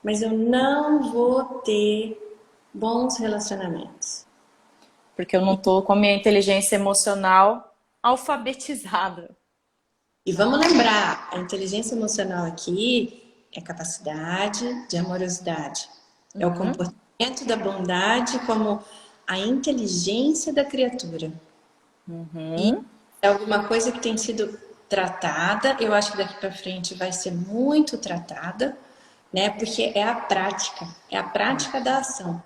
mas eu não vou ter bons relacionamentos. Porque eu não tô com a minha inteligência emocional alfabetizada. E vamos lembrar, a inteligência emocional aqui é capacidade de amorosidade. É o comportamento da bondade como a inteligência da criatura. E é alguma coisa que tem sido tratada, eu acho que daqui para frente vai ser muito tratada, né? Porque é a prática da ação.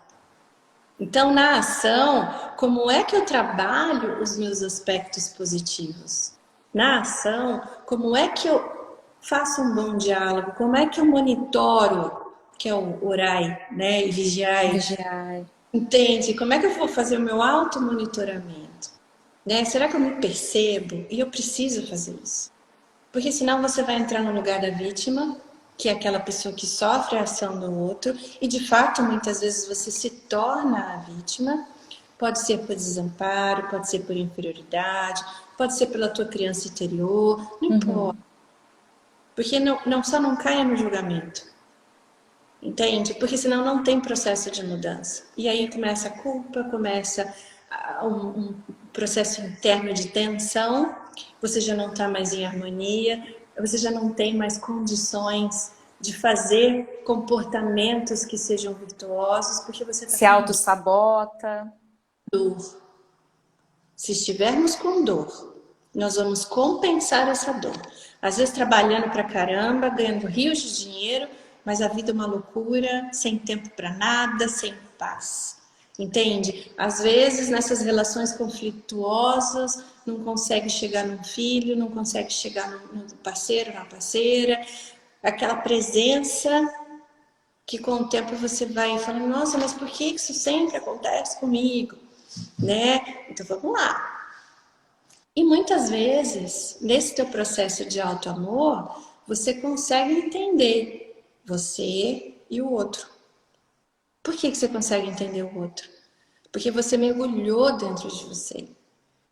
Então, na ação, como é que eu trabalho os meus aspectos positivos? Na ação, como é que eu faço um bom diálogo? Como é que eu monitoro, que é o orai, né? E vigiai. Vigiar. Entende? Como é que eu vou fazer o meu automonitoramento? Né? Será que eu me percebo? E eu preciso fazer isso. Porque senão você vai entrar no lugar da vítima, que é aquela pessoa que sofre a ação do outro, e de fato, muitas vezes você se torna a vítima. Pode ser por desamparo, pode ser por inferioridade, pode ser pela tua criança interior, não importa. Porque só não caia no julgamento. Entende? Porque senão não tem processo de mudança. E aí começa a culpa, começa um processo interno de tensão, você já não está mais em harmonia, você já não tem mais condições de fazer comportamentos que sejam virtuosos, porque você está Se com auto-sabota. dor. Se estivermos com dor, nós vamos compensar essa dor. Às vezes trabalhando pra caramba, ganhando rios de dinheiro, mas a vida é uma loucura, sem tempo para nada, sem paz. Entende? Às vezes nessas relações conflituosas, não consegue chegar num filho, não consegue chegar no parceiro, na parceira. Aquela presença que com o tempo você vai falando, nossa, mas por que isso sempre acontece comigo? Né? Então vamos lá. E muitas vezes, nesse teu processo de auto-amor, você consegue entender você e o outro. Por que você consegue entender o outro? Porque você mergulhou dentro de você.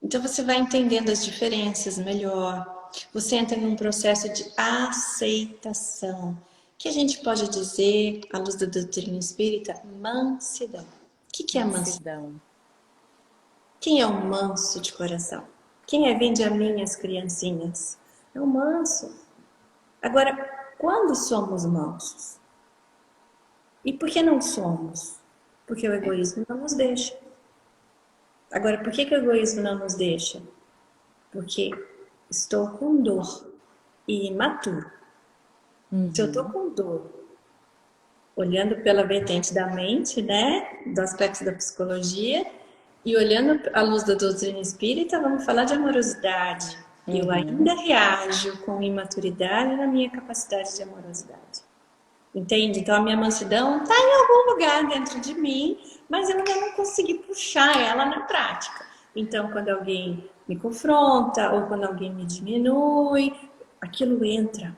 Então você vai entendendo as diferenças melhor. Você entra num processo de aceitação, que a gente pode dizer, à luz da doutrina espírita, mansidão. O que é mansidão? Mansidão. Quem é o manso de coração? Quem é vinde a mim as criancinhas? É o manso. Agora, quando somos mansos? E por que não somos? Porque o egoísmo não nos deixa. Agora, por que o egoísmo não nos deixa? Porque estou com dor e imaturo. Se eu estou com dor, olhando pela vertente da mente, né, do aspecto da psicologia, e olhando à luz da doutrina espírita, vamos falar de amorosidade. Eu ainda reajo com imaturidade na minha capacidade de amorosidade. Entende? Então a minha mansidão está em algum lugar dentro de mim, mas eu ainda não consegui puxar ela na prática. Então quando alguém me confronta ou quando alguém me diminui, aquilo entra,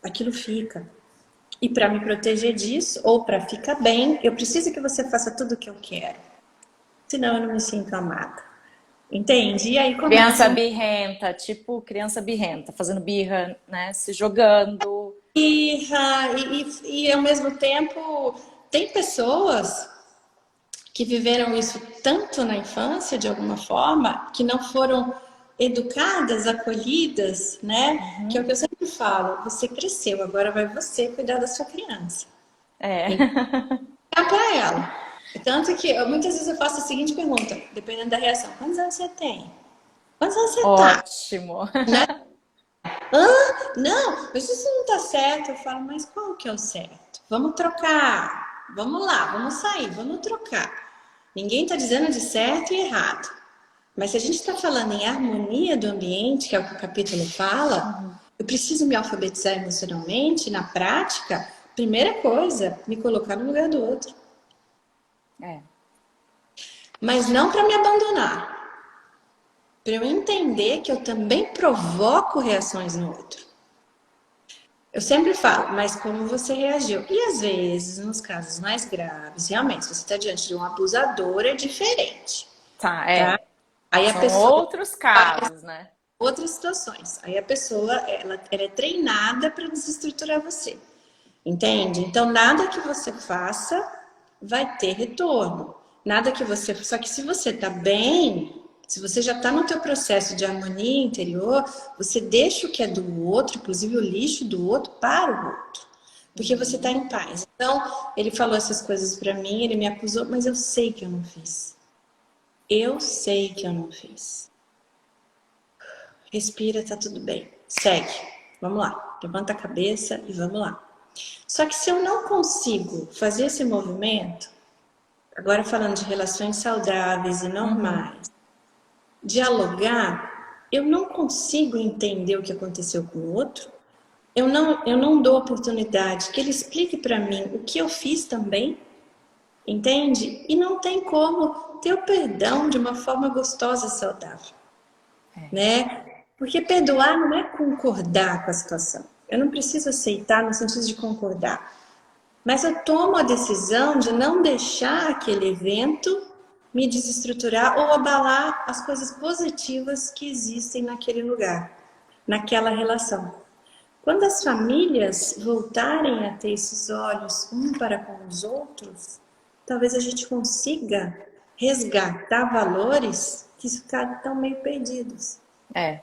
aquilo fica. E para me proteger disso, ou para ficar bem, eu preciso que você faça tudo o que eu quero. Senão eu não me sinto amada. Entende? E aí Criança começa birrenta, tipo criança birrenta, fazendo birra, né? Se jogando. birra e ao mesmo tempo tem pessoas que viveram isso tanto na infância, de alguma forma, que não foram educadas, acolhidas, né? Que é o que eu sempre falo, você cresceu, agora vai você cuidar da sua criança. É. Então, para ela. Tanto que muitas vezes eu faço a seguinte pergunta, dependendo da reação: quantos anos você tem? Quantos anos você tá? Ótimo. Não, mas isso não tá certo. Eu falo, mas qual que é o certo? Vamos trocar. Vamos lá, vamos sair, vamos trocar. Ninguém tá dizendo de certo e errado. Mas se a gente está falando em harmonia do ambiente, que é o que o capítulo fala, eu preciso me alfabetizar emocionalmente, na prática, primeira coisa, me colocar no lugar do outro. É. Mas não para me abandonar. Para eu entender que eu também provoco reações no outro. Eu sempre falo, mas como você reagiu? E às vezes, nos casos mais graves, realmente, se você está diante de um abusador, é diferente, Tá, tá? é. Aí a São pessoa outros casos, né? outras situações. Aí a pessoa, ela é treinada para desestruturar você. Entende? Então, nada que você faça vai ter retorno. Nada que você... Só que se você tá bem, se você já tá no teu processo de harmonia interior, você deixa o que é do outro, inclusive o lixo do outro, para o outro. Porque você tá em paz. Então, ele falou essas coisas para mim, ele me acusou, mas eu sei que eu não fiz. Eu sei que eu não fiz. Respira, tá tudo bem. Segue. Vamos lá. Levanta a cabeça e vamos lá. Só que se eu não consigo fazer esse movimento, agora falando de relações saudáveis e normais, dialogar, eu não consigo entender o que aconteceu com o outro, eu não dou oportunidade que ele explique para mim o que eu fiz também, entende? E não tem como ter o perdão de uma forma gostosa e saudável, né? Porque perdoar não é concordar com a situação. Eu não preciso aceitar no sentido de concordar. Mas eu tomo a decisão de não deixar aquele evento me desestruturar ou abalar as coisas positivas que existem naquele lugar, naquela relação. Quando as famílias voltarem a ter esses olhos um para com os outros, talvez a gente consiga resgatar valores que estão meio perdidos. É.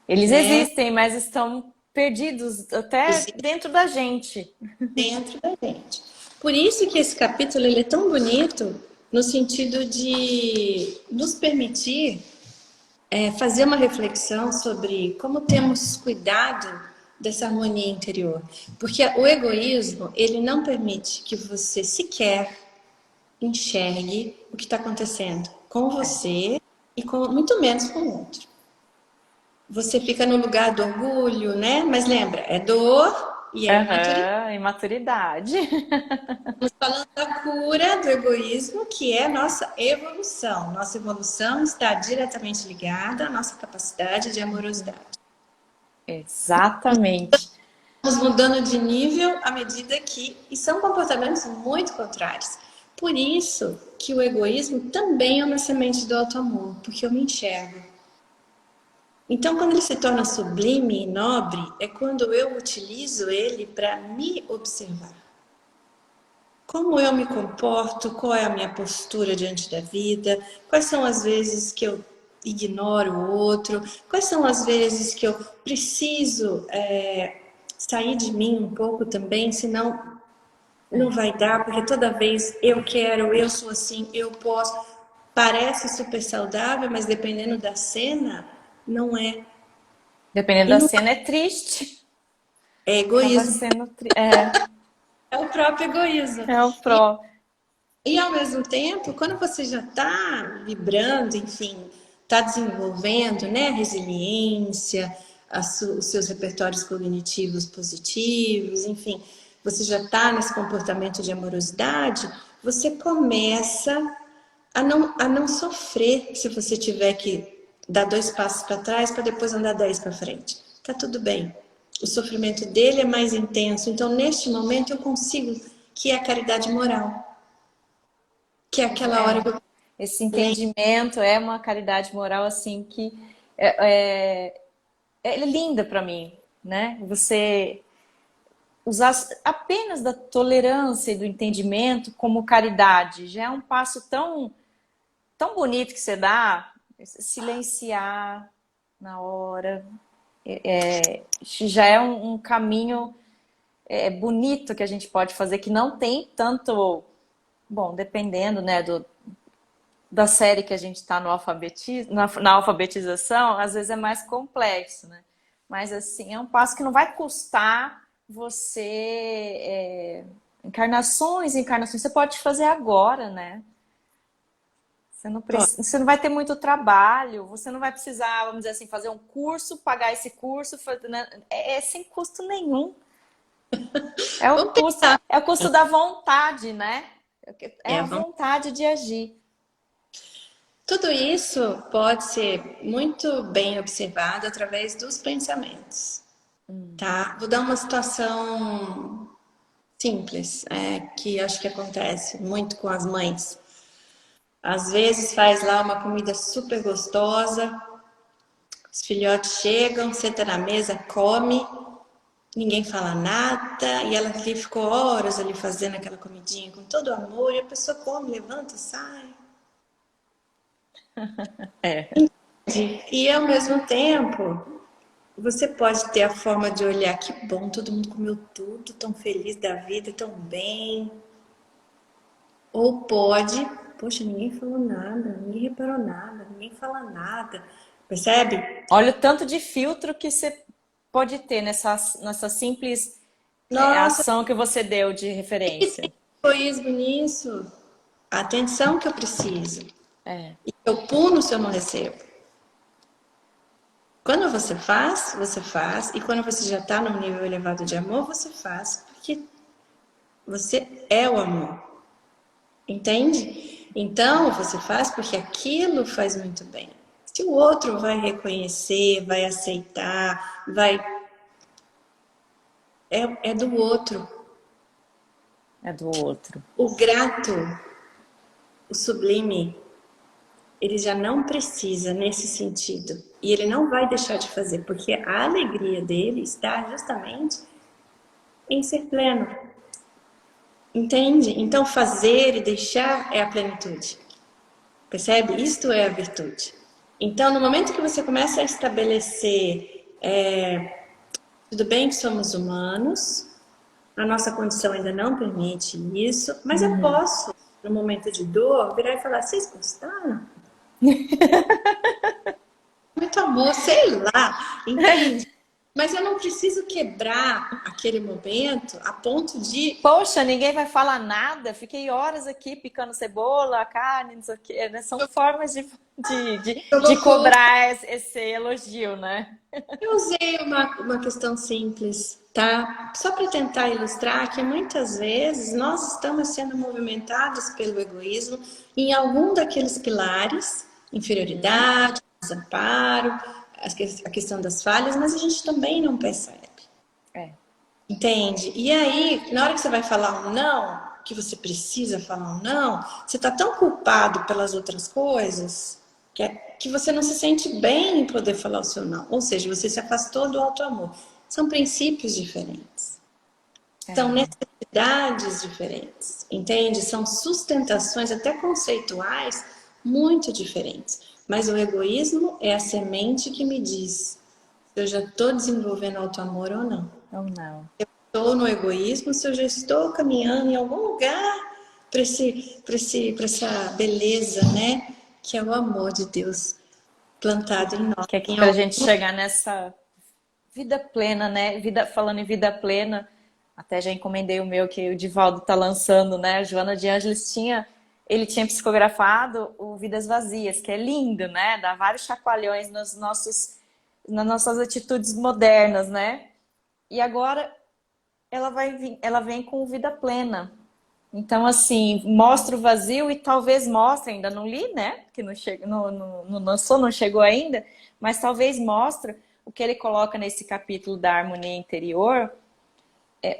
Eles Né? existem, mas estão perdidos até dentro da gente. Dentro da gente. Por isso que esse capítulo ele é tão bonito no sentido de nos permitir fazer uma reflexão sobre como temos cuidado dessa harmonia interior. Porque o egoísmo, ele não permite que você sequer enxergue o que está acontecendo com você e muito menos com o outro. Você fica no lugar do orgulho, né? Mas lembra, é dor e é imaturidade. Aham, imaturidade. Estamos falando da cura do egoísmo, que é nossa evolução. Nossa evolução está diretamente ligada à nossa capacidade de amorosidade. Exatamente. Estamos mudando de nível à medida que... E são comportamentos muito contrários. Por isso que o egoísmo também é uma semente do auto-amor, porque eu me enxergo. Então, quando ele se torna sublime e nobre, é quando eu utilizo ele para me observar. Como eu me comporto, qual é a minha postura diante da vida, quais são as vezes que eu ignoro o outro, quais são as vezes que eu preciso sair de mim um pouco também, senão não vai dar, porque toda vez eu quero, eu sou assim, eu posso. Parece super saudável, mas dependendo da cena, não é. Dependendo E da não cena, é triste. é Acaba egoísmo, sendo. é o próprio egoísmo. É o pró. E ao mesmo tempo, quando você já está vibrando, enfim, está desenvolvendo, né, resiliência, os seus repertórios cognitivos positivos, enfim, você já está nesse comportamento de amorosidade, você começa a não sofrer se você tiver que dar 2 passos para trás para depois andar 10 para frente. Tá tudo bem. O sofrimento dele é mais intenso, então neste momento eu consigo, que é a caridade moral. Que é aquela hora que eu Esse lembro. entendimento é uma caridade moral assim que é linda para mim, né? Você usar apenas da tolerância e do entendimento como caridade. Já é um passo tão bonito que você dá, silenciar na hora. Já é um caminho bonito que a gente pode fazer, que não tem tanto, bom, dependendo, né, da série que a gente está no na alfabetização, às vezes é mais complexo, né? Mas assim, é um passo que não vai custar você encarnações e encarnações. Você pode fazer agora, né? Você não vai ter muito trabalho, você não vai precisar, vamos dizer assim, fazer um curso, pagar esse curso, né? É sem custo nenhum. Vamos pensar. É o custo da vontade, né? É a Vamos. vontade de agir. Tudo isso pode ser muito bem observado através dos pensamentos, tá? Vou dar uma situação simples, que acho que acontece muito com as mães. Às vezes faz lá uma comida super gostosa, os filhotes chegam, senta na mesa, come, ninguém fala nada, e ela ali ficou horas ali fazendo aquela comidinha com todo amor, e a pessoa come, levanta, sai. E ao mesmo tempo, você pode ter a forma de olhar, que bom, todo mundo comeu tudo, tão feliz da vida, tão bem. Ou pode, poxa, ninguém falou nada, ninguém reparou nada, ninguém fala nada. Percebe? Olha o tanto de filtro que você pode ter nessa simples Nossa, ação que você deu de referência. egoísmo nisso. A atenção que eu preciso. É, E eu puno se eu não recebo. Quando você faz. E quando você já está num nível elevado de amor, você faz. Porque você é o amor. Entende? Então, você faz porque aquilo faz muito bem. Se o outro vai reconhecer, vai aceitar, vai. É do outro. é do outro. O grato, o sublime, ele já não precisa nesse sentido. E ele não vai deixar de fazer, porque a alegria dele está justamente em ser pleno. Entende? Então, fazer e deixar é a plenitude. Percebe? Isto é a virtude. Então, no momento que você começa a estabelecer, tudo bem que somos humanos, a nossa condição ainda não permite isso, mas eu posso, no momento de dor, virar e falar: vocês gostaram? Muito amor, sei lá, entende? Mas eu não preciso quebrar aquele momento a ponto de. Poxa, ninguém vai falar nada. Fiquei horas aqui picando cebola, carne, não sei o quê, né? São formas de Colocou. cobrar esse elogio, né? Eu usei uma questão simples, tá? Só para tentar ilustrar que muitas vezes nós estamos sendo movimentados pelo egoísmo em algum daqueles pilares, inferioridade, desamparo, a questão das falhas, mas a gente também não percebe. É. Entende? E aí, na hora que você vai falar um não, que você precisa falar um não, você está tão culpado pelas outras coisas que você não se sente bem em poder falar o seu não. Ou seja, você se afastou do auto-amor. São princípios diferentes. São necessidades diferentes. Entende? São sustentações, até conceituais, muito diferentes. Mas o egoísmo é a semente que me diz se eu já estou desenvolvendo auto-amor ou não. Ou não. Estou no egoísmo, se eu já estou caminhando em algum lugar para essa beleza, né? Que é o amor de Deus plantado em nós. Que é para a gente chegar nessa vida plena, né? Falando em vida plena, até já encomendei o meu que o Divaldo tá lançando, né? A Joana de Ângeles ele tinha psicografado o Vidas Vazias, que é lindo, né? Dá vários chacoalhões nas nossas atitudes modernas, né? E agora ela vem com vida plena. Então, assim, mostra o vazio e talvez mostre, ainda não li, né? Porque não lançou, não chegou ainda, mas talvez mostre o que ele coloca nesse capítulo da harmonia interior,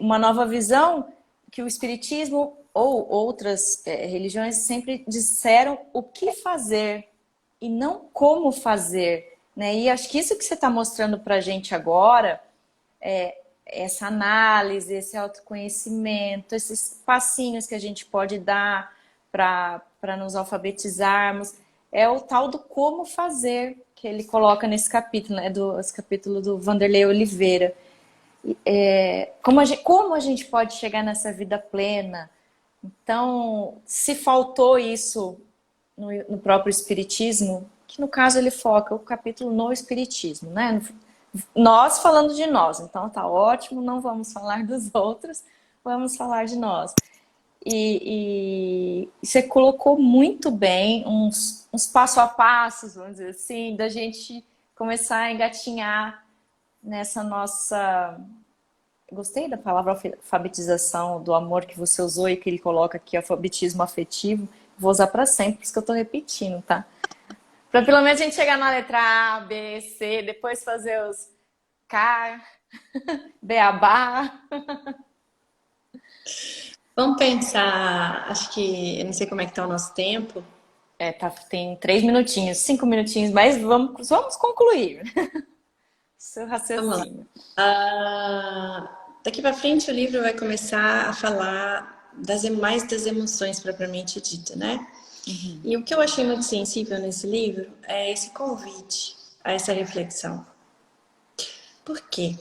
uma nova visão que o Espiritismo ou outras religiões sempre disseram o que fazer e não como fazer, né? E acho que isso que você está mostrando para a gente agora essa análise, esse autoconhecimento, esses passinhos que a gente pode dar para nos alfabetizarmos, é o tal do como fazer que ele coloca nesse capítulo, né, esse capítulo do Vanderlei Oliveira. Como a gente pode chegar nessa vida plena? Então, se faltou isso no próprio Espiritismo, que no caso ele foca o capítulo no Espiritismo, né? Nós falando de nós, então tá ótimo, não vamos falar dos outros, vamos falar de nós. E você colocou muito bem uns passo a passos, vamos dizer assim, da gente começar a engatinhar nessa nossa... Gostei da palavra alfabetização, do amor que você usou e que ele coloca aqui, alfabetismo afetivo. Vou usar para sempre, por isso que eu tô repetindo, tá? Para pelo menos a gente chegar na letra A, B, C, depois fazer os K, Beabá. Vamos pensar, acho que, eu não sei como é que tá o nosso tempo. Tem 3 minutinhos, 5 minutinhos, mas vamos concluir. Seu Vamos lá. raciocínio. Daqui para frente o livro vai começar a falar mais das emoções propriamente dita, né? E o que eu achei muito sensível nesse livro é esse convite a essa reflexão. Por quê?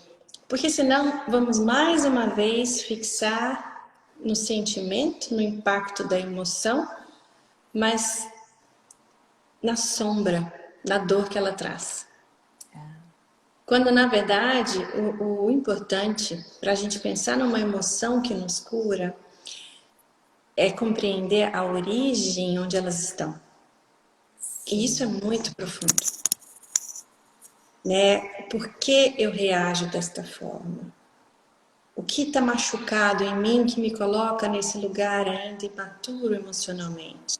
Porque senão vamos mais uma vez fixar no sentimento, no impacto da emoção, mas na sombra, na dor que ela traz. Quando, na verdade, o importante para a gente pensar numa emoção que nos cura é compreender a origem onde elas estão. E isso é muito profundo. Né? Por que eu reajo desta forma? O que está machucado em mim que me coloca nesse lugar ainda imaturo emocionalmente?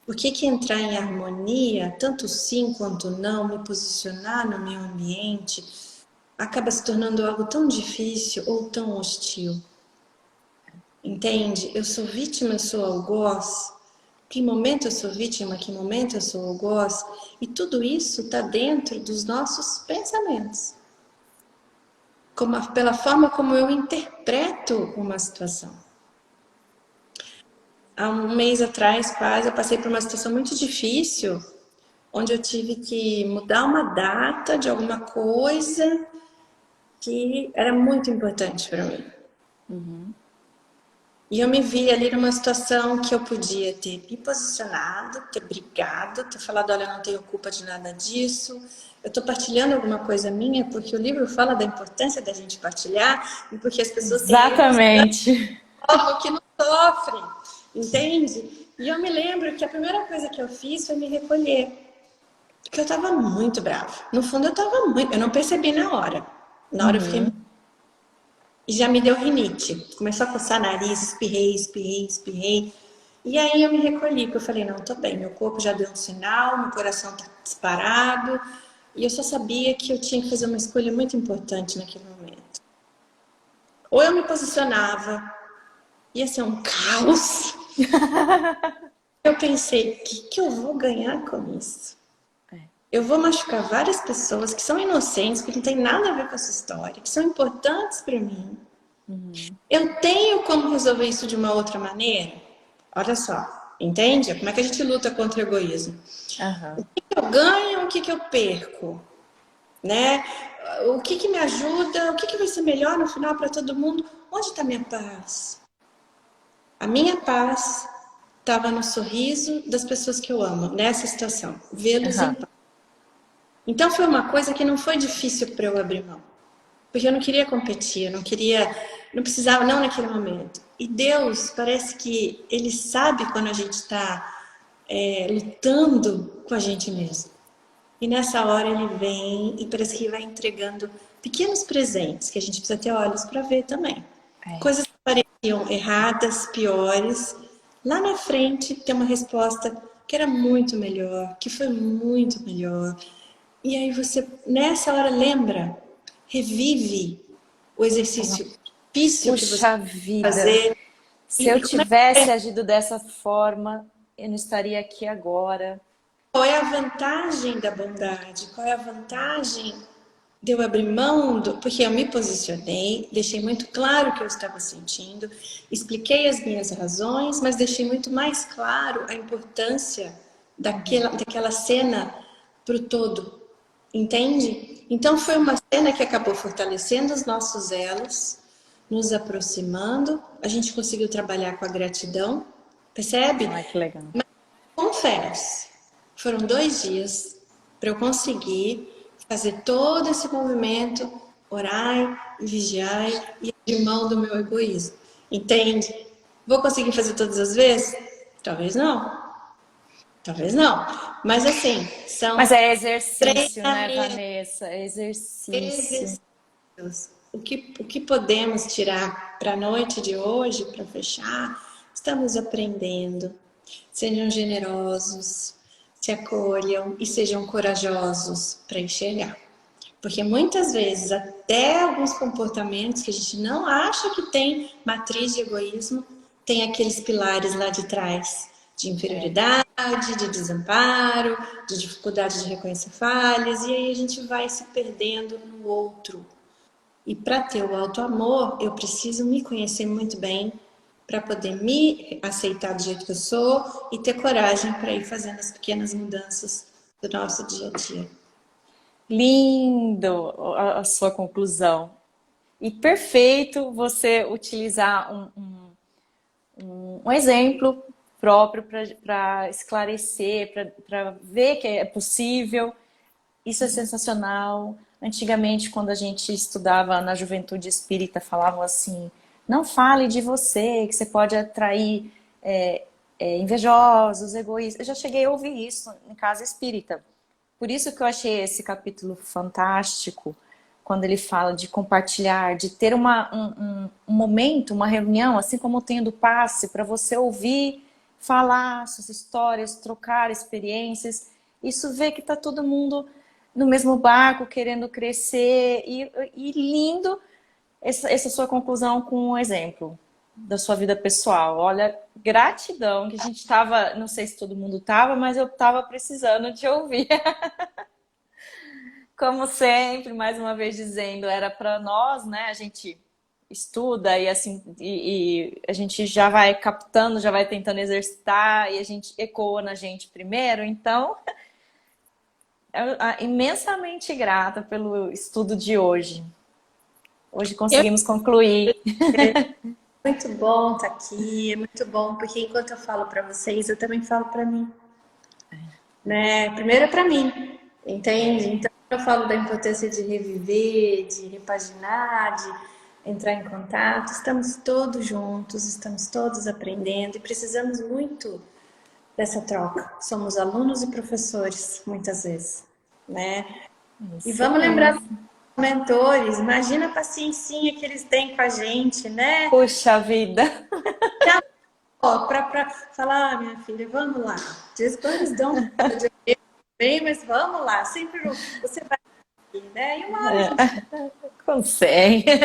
Por que entrar em harmonia, tanto sim quanto não, me posicionar no meu ambiente, acaba se tornando algo tão difícil ou tão hostil? Entende? Eu sou vítima, eu sou algoz. Que momento eu sou vítima, que momento eu sou algoz. E tudo isso está dentro dos nossos pensamentos. Pela forma como eu interpreto uma situação. Há um mês atrás, quase, eu passei por uma situação muito difícil, onde eu tive que mudar uma data de alguma coisa que era muito importante para mim. E eu me vi ali numa situação que eu podia ter me posicionado, ter brigado, ter falado, olha, eu não tenho culpa de nada disso. Eu estou partilhando alguma coisa minha, porque o livro fala da importância da gente partilhar e porque as pessoas Exatamente. têm que não sofrem, entende? E eu me lembro que a primeira coisa que eu fiz foi me recolher, porque eu estava muito brava. No fundo, eu não percebi na hora. Na hora eu fiquei... E já me deu rinite. Começou a coçar nariz, espirrei. E aí eu me recolhi, porque eu falei, não, tô bem, meu corpo já deu um sinal, meu coração tá disparado. E eu só sabia que eu tinha que fazer uma escolha muito importante naquele momento. Ou eu me posicionava, ia ser um caos. Eu pensei, o que eu vou ganhar com isso? Eu vou machucar várias pessoas que são inocentes, que não tem nada a ver com essa história, que são importantes para mim. Eu tenho como resolver isso de uma outra maneira? Olha só, entende? Como é que a gente luta contra o egoísmo? O que eu ganho, o que eu perco? Né? O que me ajuda? O que vai ser melhor no final para todo mundo? Onde está minha paz? A minha paz estava no sorriso das pessoas que eu amo, nessa situação. Vê-los em paz. Então foi uma coisa que não foi difícil para eu abrir mão. Porque eu não queria competir, não precisava, não naquele momento. E Deus, parece que Ele sabe quando a gente está lutando com a gente mesmo. E nessa hora Ele vem e parece que vai entregando pequenos presentes que a gente precisa ter olhos para ver também. Coisas que pareciam erradas, piores. Lá na frente tem uma resposta que era muito melhor, que foi muito melhor. E aí você, nessa hora, lembra, revive o exercício difícil que você Puxa vida. fazer. Se eu tivesse agido dessa forma, eu não estaria aqui agora. Qual é a vantagem da bondade? Qual é a vantagem de eu abrir mão do... Porque eu me posicionei, deixei muito claro o que eu estava sentindo, expliquei as minhas razões, mas deixei muito mais claro a importância daquela cena para o todo, entende? Então foi uma cena que acabou fortalecendo os nossos elos, nos aproximando, a gente conseguiu trabalhar com a gratidão, percebe? Ai, que legal. Confesso, foram 2 dias para eu conseguir fazer todo esse movimento, orai, vigiai e abrir mão do meu egoísmo. Entende? Vou conseguir fazer todas as vezes? Talvez não. Talvez não. Mas assim, Mas são é exercício, né, treinamentos, Vanessa? É exercício. exercícios. O que podemos tirar para a noite de hoje, para fechar? Estamos aprendendo. Sejam generosos, se acolham e sejam corajosos para enxergar. Porque muitas vezes, até alguns comportamentos que a gente não acha que tem matriz de egoísmo, tem aqueles pilares lá de trás, de inferioridade, de desamparo, de dificuldade de reconhecer falhas, e aí a gente vai se perdendo no outro. E para ter o auto-amor, eu preciso me conhecer muito bem para poder me aceitar do jeito que eu sou e ter coragem para ir fazendo as pequenas mudanças do nosso dia a dia. Lindo a sua conclusão. E perfeito você utilizar um exemplo próprio para esclarecer, para ver que é possível. Isso é sensacional. Antigamente, quando a gente estudava na juventude espírita, falavam assim: não fale de você, que você pode atrair invejosos, egoístas. Eu já cheguei a ouvir isso em casa espírita. Por isso que eu achei esse capítulo fantástico, quando ele fala de compartilhar, de ter um momento, uma reunião, assim como eu tenho do passe, para você ouvir, falar suas histórias, trocar experiências. Isso vê que está todo mundo no mesmo barco, querendo crescer, e lindo essa sua conclusão com um exemplo da sua vida pessoal. Olha, gratidão, que a gente estava, não sei se todo mundo estava, mas eu estava precisando de ouvir. Como sempre, mais uma vez dizendo, era para nós, né? A gente estuda e assim e a gente já vai captando, já vai tentando exercitar e a gente ecoa na gente primeiro. Então, imensamente grata pelo estudo de hoje. Hoje Eu, conseguimos concluir. muito bom estar aqui, é muito bom, porque enquanto eu falo para vocês, eu também falo para mim, né? Primeiro é para mim, entende? Então eu falo da importância de reviver, de repaginar, de entrar em contato. Estamos todos juntos, estamos todos aprendendo e precisamos muito dessa troca. Somos alunos e professores, muitas vezes, né? E Isso vamos lembrar dos mesmo. mentores, imagina a paciência que eles têm com a gente, né? Puxa vida. Para falar, minha filha, vamos lá. De vez em quando eles dão um de bem, mas vamos lá. Sempre você vai, né? E uma hora a gente Consegue. não,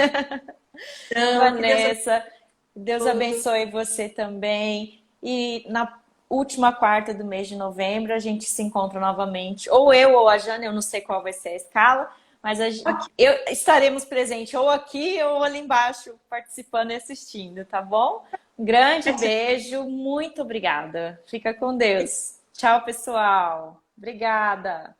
que Deus Vanessa, Deus abençoe. abençoe você também. E na última quarta do mês de novembro a gente se encontra novamente. Ou eu ou a Jana, eu não sei qual vai ser a escala, mas estaremos presentes ou aqui ou ali embaixo, participando e assistindo, tá bom? Um grande beijo, muito obrigada. Fica com Deus. Tchau, pessoal. Obrigada.